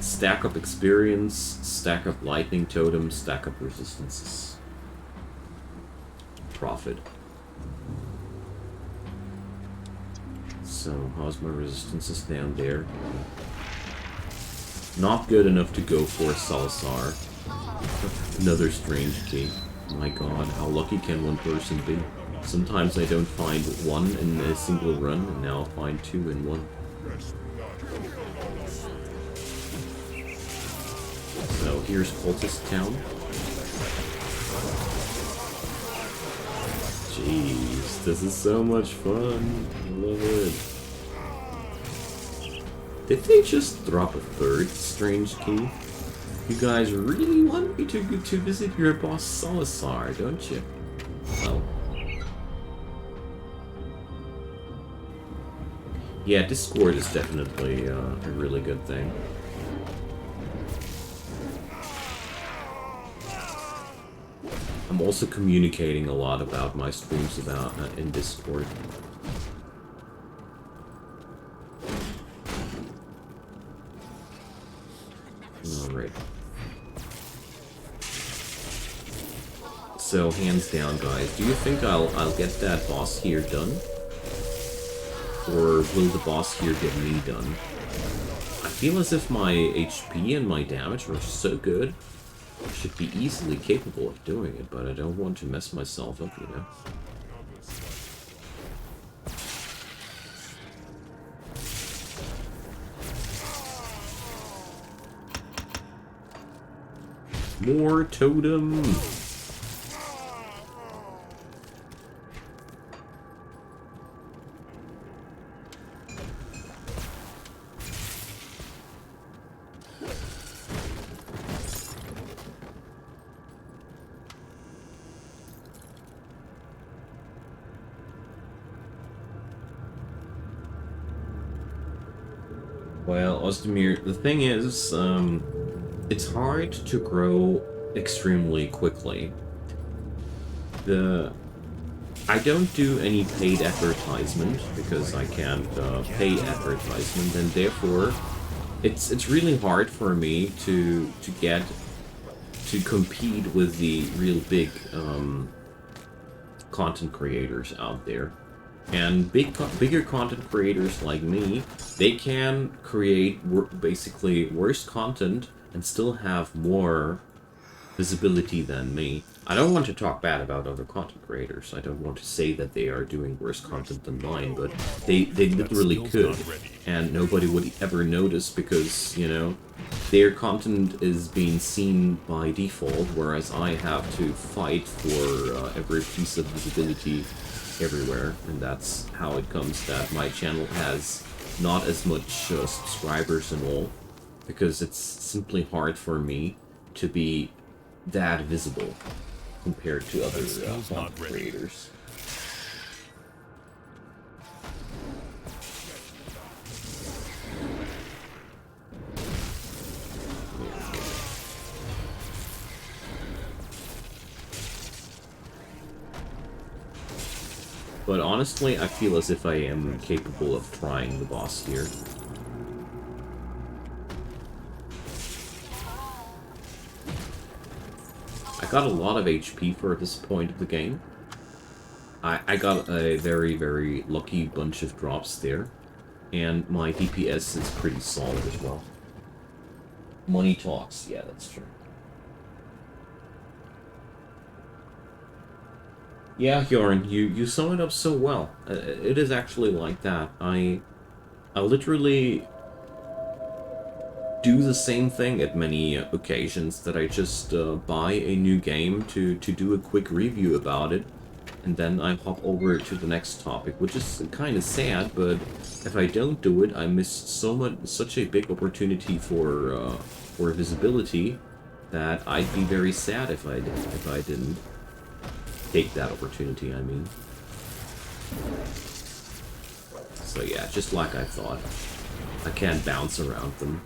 stack up experience, stack up lightning totems, stack up resistances. Profit. So how's my resistances down there? Not good enough to go for Salazar. Another strange key. My god, how lucky can one person be? Sometimes I don't find one in a single run, and now I'll find two in one. So here's Cultist Town. Jeez, this is so much fun. I love it. Did they just drop a third strange key? You guys really want me to visit your boss Salazar, don't you? Well. Yeah, Discord is definitely a really good thing. I'm also communicating a lot about my streams in Discord. Alright. So, hands down, guys, do you think I'll get that boss here done? Or will the boss here get me done? I feel as if my HP and my damage are so good, I should be easily capable of doing it, but I don't want to mess myself up, you know? More totem! Well, Ozdemir, the thing is, it's hard to grow extremely quickly. I don't do any paid advertisement because I can't pay advertisement, and therefore it's really hard for me to compete with the real big content creators out there. And bigger content creators like me, they can create basically worse content and still have more visibility than me. I don't want to talk bad about other content creators. I don't want to say that they are doing worse content than mine, but they literally could, and nobody would ever notice because, you know, their content is being seen by default, whereas I have to fight for every piece of visibility everywhere, and that's how it comes that my channel has not as much subscribers and all, because it's simply hard for me to be that visible compared to other content creators. But honestly, I feel as if I am capable of trying the boss here. I got a lot of HP for this point of the game. I got a very, very lucky bunch of drops there. And my DPS is pretty solid as well. Money talks, yeah, that's true. Yeah, Bjorn, you sum it up so well. It is actually like that. I literally do the same thing at many occasions, that I just buy a new game to do a quick review about it, and then I hop over to the next topic, which is kind of sad, but if I don't do it, I miss such a big opportunity for visibility that I'd be very sad if I didn't take that opportunity, I mean. So yeah, just like I thought. I can't bounce around them.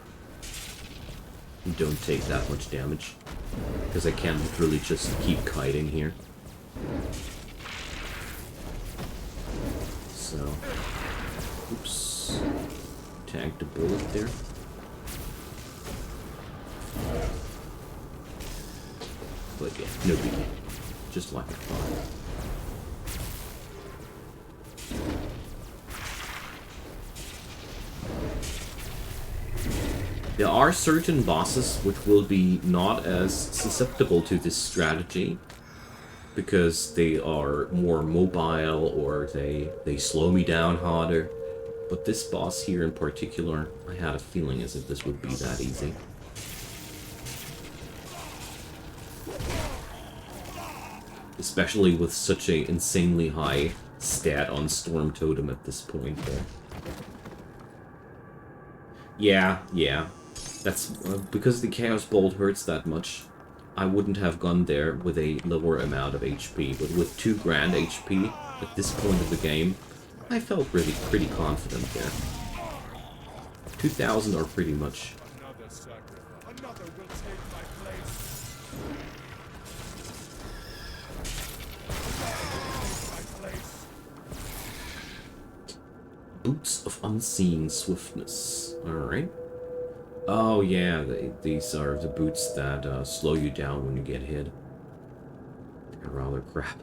You don't take that much damage. Because I can literally just keep kiting here. So... Oops. Tagged a bullet there. But yeah, no biggie. Just like I thought. There are certain bosses which will be not as susceptible to this strategy because they are more mobile or they slow me down harder. But this boss here in particular, I had a feeling as if this would be that easy. Especially with such a insanely high stat on Storm Totem at this point there. Yeah. That's because the Chaos Bolt hurts that much. I wouldn't have gone there with a lower amount of HP, but with 2 grand HP at this point of the game, I felt really pretty confident there. 2,000 are pretty much.
Another will take my place.
Boots of Unseen Swiftness. Alright. Oh yeah, these are the boots that slow you down when you get hit. They're rather crap.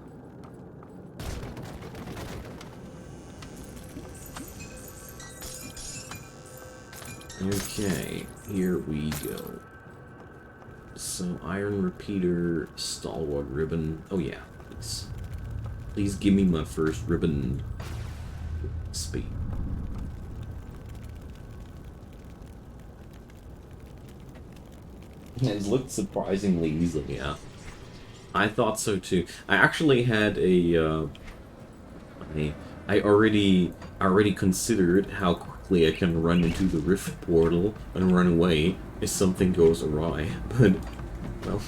Okay, here we go. So, Iron Repeater, Stalwart Ribbon. Oh yeah, please give me my first ribbon. Speed. It looked surprisingly easy, yeah. I thought so too. I actually had a, I already considered how quickly I can run into the rift portal and run away if something goes awry, but, well...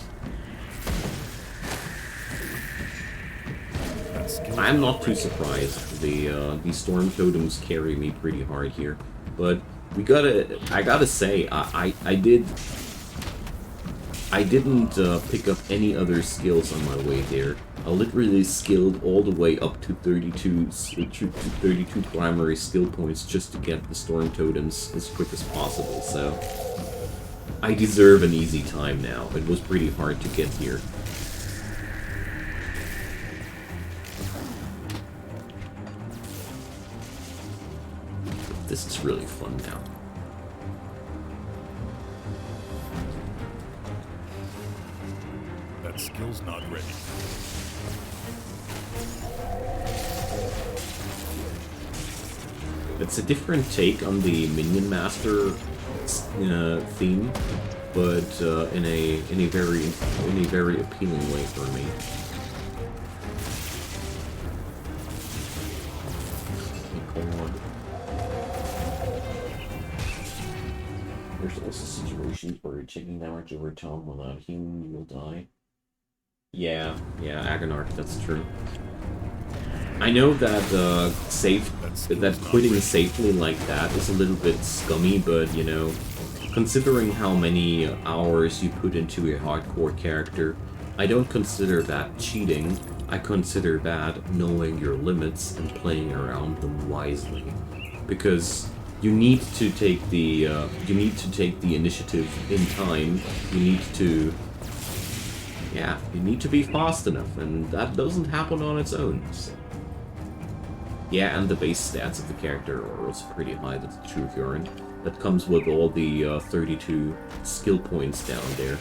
I'm not too surprised. The Storm Totems carry me pretty hard here, but I gotta say, I didn't pick up any other skills on my way there. I literally skilled all the way up to 32 primary skill points just to get the Storm Totems as quick as possible, so... I deserve an easy time now. It was pretty hard to get here. This is really fun now.
That skill's not ready.
It's a different take on the Minion Master theme, but in a very appealing way for me. There's also situations where taking damage over time without healing, you will die. Yeah, Agonarch, that's true. I know that that quitting safely like that is a little bit scummy, but you know, considering how many hours you put into a hardcore character, I don't consider that cheating. I consider that knowing your limits and playing around them wisely, because you need to take the initiative in time. You need to, yeah, you need to be fast enough, and that doesn't happen on its own. So. Yeah, and the base stats of the character are also pretty high. That's the truth, Yorin. That comes with all the 32 skill points down there.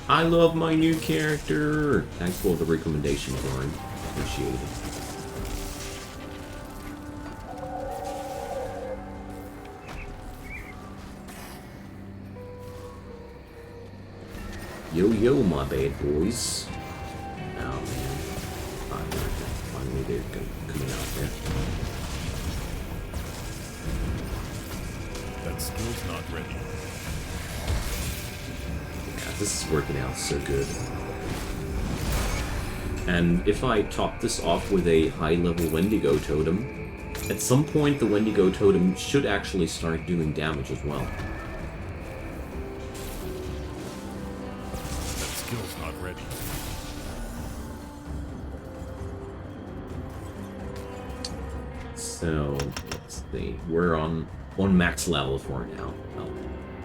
I love my new character! Thanks for the recommendation, Warren. Appreciate it. Yo, yo, my bad boys. Oh, man. Finally, they're coming out there.
That skill's not ready.
Yeah, this is working out so good. And if I top this off with a high-level Wendigo Totem, at some point the Wendigo Totem should actually start doing damage as well.
That skill's not ready.
So, let's see. We're on max level for now. Well,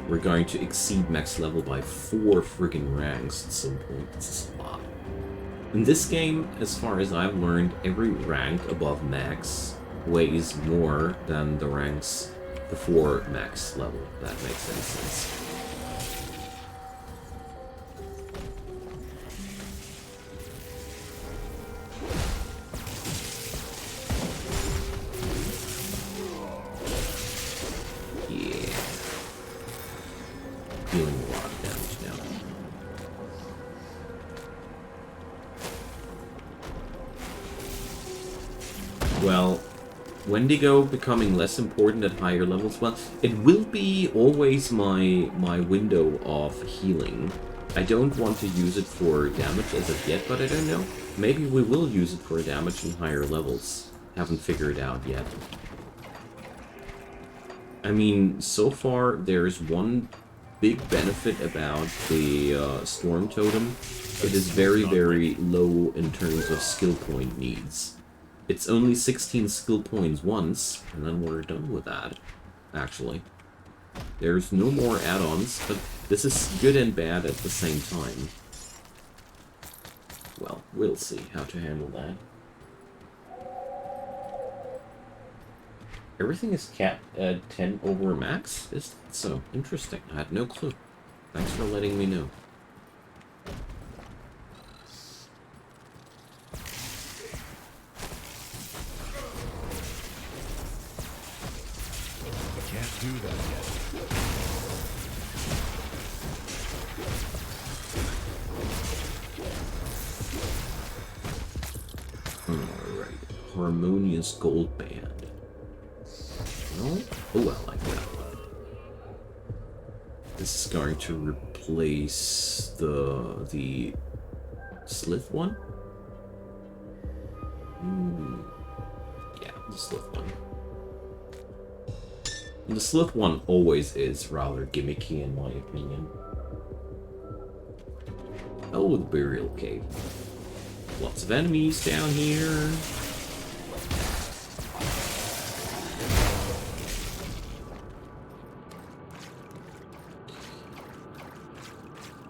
we're going to exceed max level by 4 friggin' ranks at some point. This is a lot. In this game, as far as I've learned, every rank above max weighs more than the ranks before max level, if that makes any sense. Dealing a lot of damage now. Well, Wendigo becoming less important at higher levels. Well, it will be always my window of healing. I don't want to use it for damage as of yet, but I don't know. Maybe we will use it for damage in higher levels. Haven't figured it out yet. I mean, so far there's one big benefit about the Storm Totem. It is very, very low in terms of skill point needs. It's only 16 skill points once, and then we're done with that, actually. There's no more add-ons, but this is good and bad at the same time. Well, we'll see how to handle that. Everything is capped at 10 over max? Is that so? Interesting. I had no clue. Thanks for letting me know.
Can't do that yet.
Alright. Harmonious Gold Band. Well, oh, I like that one. This is going to replace the Slith one? Yeah, the Slith one. The Slith one always is rather gimmicky in my opinion. Oh, the Burial Cave. Lots of enemies down here.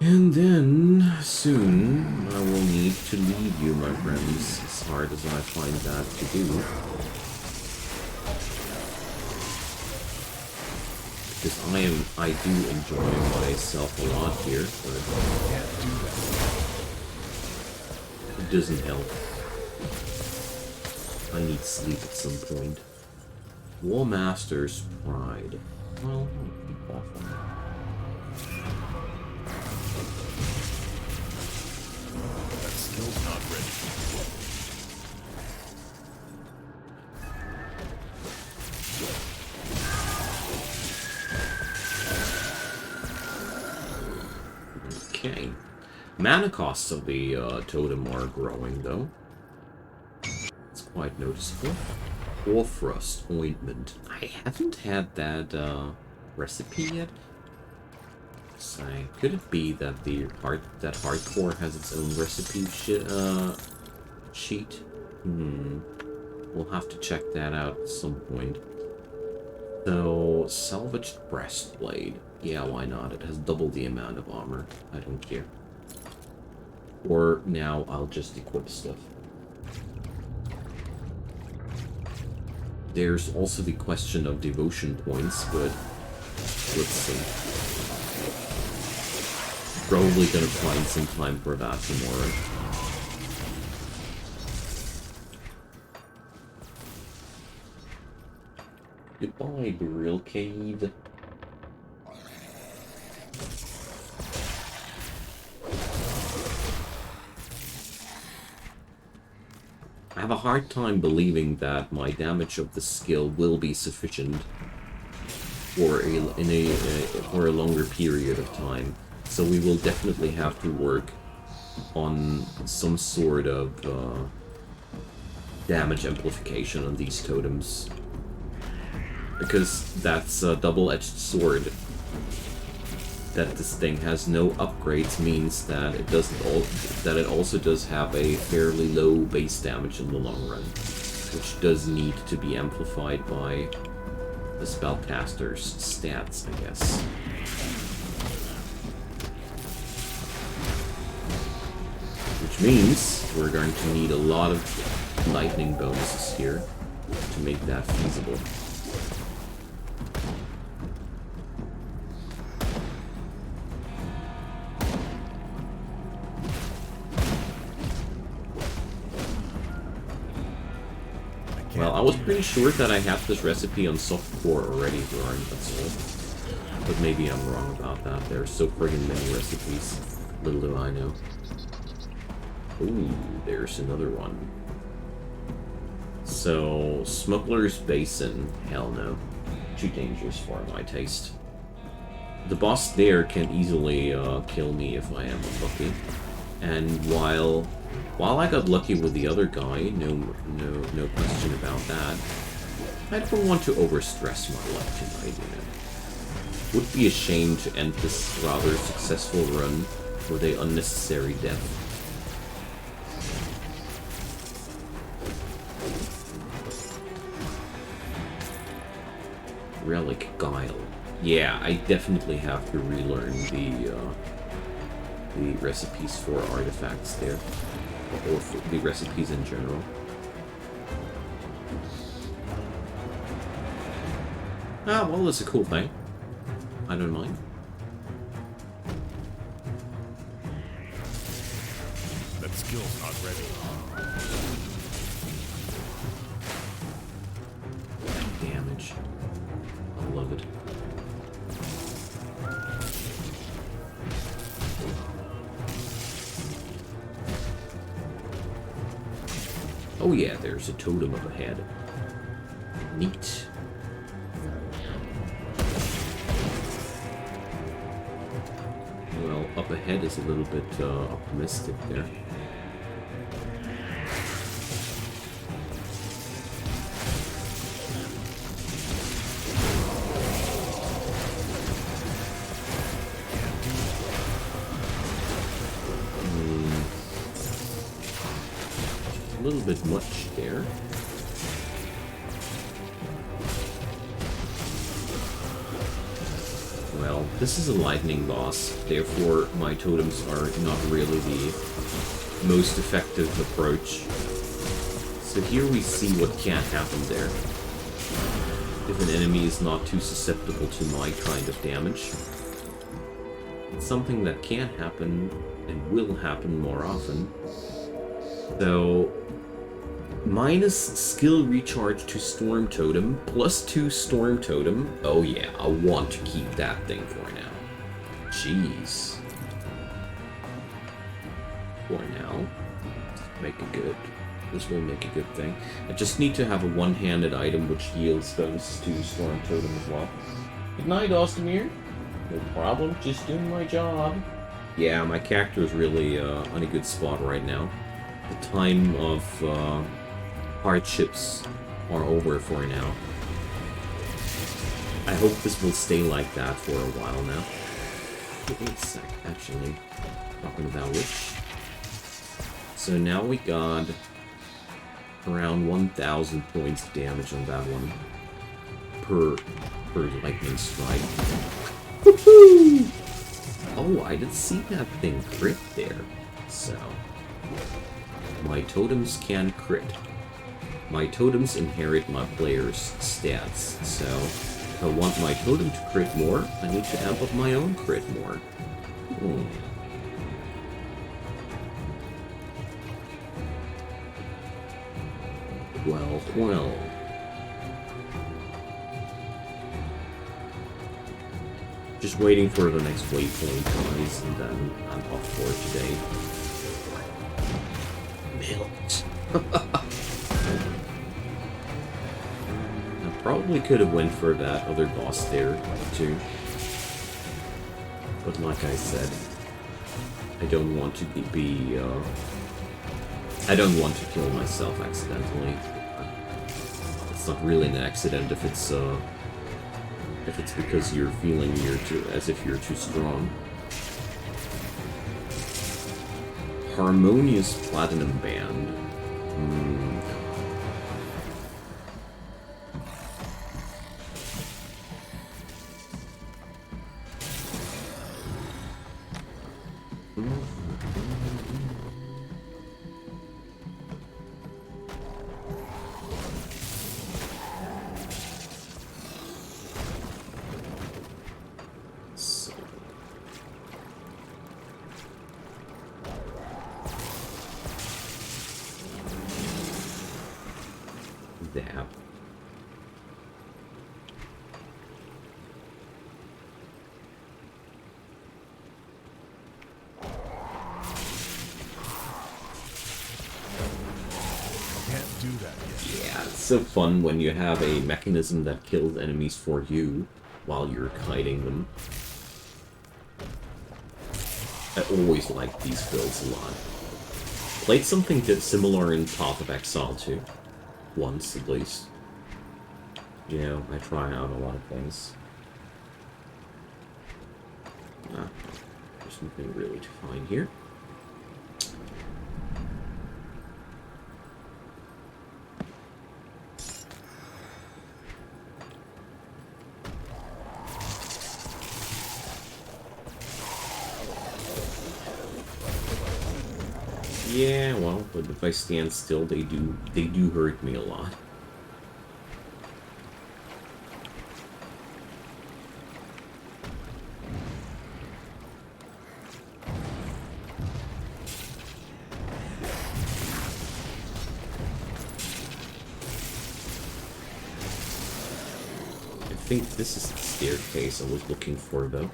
And then, soon, I will need to leave you, my friends, as hard as I find that to do. Because I do enjoy myself a lot here, but it doesn't help. I need sleep at some point. War Master's Pride. Well, I'll keep off on that.
Skill's not ready.
Okay. Mana costs of the totem are growing, though. It's quite noticeable. Hoarfrost Ointment. I haven't had that recipe yet. Say, could it be that that hardcore has its own recipe sheet? We'll have to check that out at some point. So, salvaged breastplate. Yeah, why not? It has double the amount of armor. I don't care. Or now I'll just equip stuff. There's also the question of devotion points, but let's see. Probably gonna find some time for that tomorrow. Goodbye, Burial Cave. I have a hard time believing that my damage of the skill will be sufficient for a longer period of time. So we will definitely have to work on some sort of damage amplification on these totems. Because that's a double-edged sword. That this thing has no upgrades means that it also does have a fairly low base damage in the long run, which does need to be amplified by the spellcaster's stats, I guess. Which means we're going to need a lot of lightning bonuses here to make that feasible. Well, I was pretty sure that I had this recipe on softcore already, Warren, that's all. But maybe I'm wrong about that. There are so friggin' many recipes. Little do I know. Ooh, there's another one. So, Smuggler's Basin. Hell no. Too dangerous for my taste. The boss there can easily kill me if I am unlucky. And while I got lucky with the other guy, no question about that, I don't want to overstress my luck tonight, you know. Would be a shame to end this rather successful run with a unnecessary death. Relic Guile. Yeah, I definitely have to relearn the recipes for artifacts there. Or for the recipes in general. Ah, well, it's a cool thing. I don't mind.
That skill's not ready.
Damage. I love it. Oh yeah, there's a totem up ahead. Neat. Well, up ahead is a little bit optimistic there. A little bit much there. Well, this is a lightning boss, therefore my totems are not really the most effective approach. So here we see what can happen there. If an enemy is not too susceptible to my kind of damage. It's something that can happen and will happen more often. So, minus skill recharge to Storm Totem, plus 2 Storm Totem. Oh yeah, I want to keep that thing for now. Jeez. For now. Make it good. This will make a good thing. I just need to have a one-handed item which yields those to Storm Totem as well. Good night, Ostamir. No problem, just doing my job. Yeah, my character is really on a good spot right now. The time of hardships are over for now. I hope this will stay like that for a while now. Wait a sec, actually. Talking about which. So now we got around 1,000 points of damage on that one. Per lightning strike. Woohoo! Oh, I didn't see that thing crit there. So, my totems can crit. My totems inherit my player's stats, so if I want my totem to crit more, I need to amp up my own crit more. Well. Just waiting for the next waypoint, guys, and then I'm off for today. Milked. I probably could have went for that other boss there, too. But like I said, I don't want to I don't want to kill myself accidentally. It's not really an accident if it's because you're feeling as if you're too strong. Harmonious Platinum Band. That.
Can't do that yet.
Yeah, it's so fun when you have a mechanism that kills enemies for you while you're kiting them. I always like these builds a lot. Played something similar in Path of Exile too. Once, at least. You know, I try out a lot of things. There's nothing really to find here. Yeah, well, but if I stand still, they do hurt me a lot. I think this is the staircase I was looking for, though.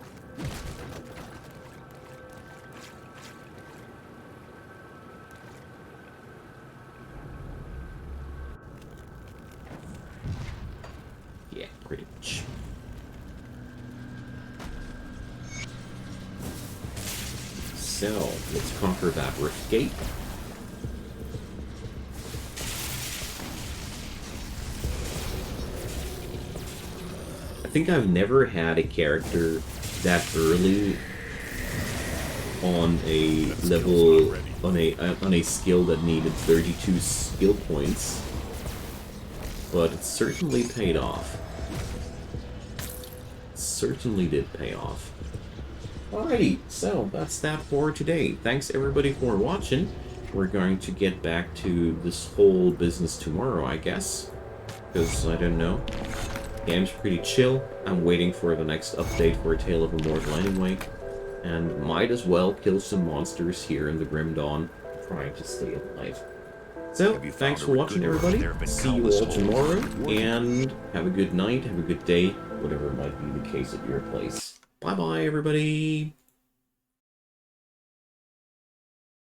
So, let's conquer that rift gate. I think I've never had a character that early on a level, on a skill that needed 32 skill points, but it certainly paid off. It certainly did pay off. Alrighty, so that's that for today. Thanks everybody for watching. We're going to get back to this whole business tomorrow, I guess. Because, I don't know. Game's pretty chill. I'm waiting for the next update for Tale of Immortal anyway. And might as well kill some monsters here in the Grim Dawn, trying to stay alive. So, thanks for watching everybody. See you all tomorrow, and have a good night, have a good day, whatever might be the case at your place. Bye-bye, everybody!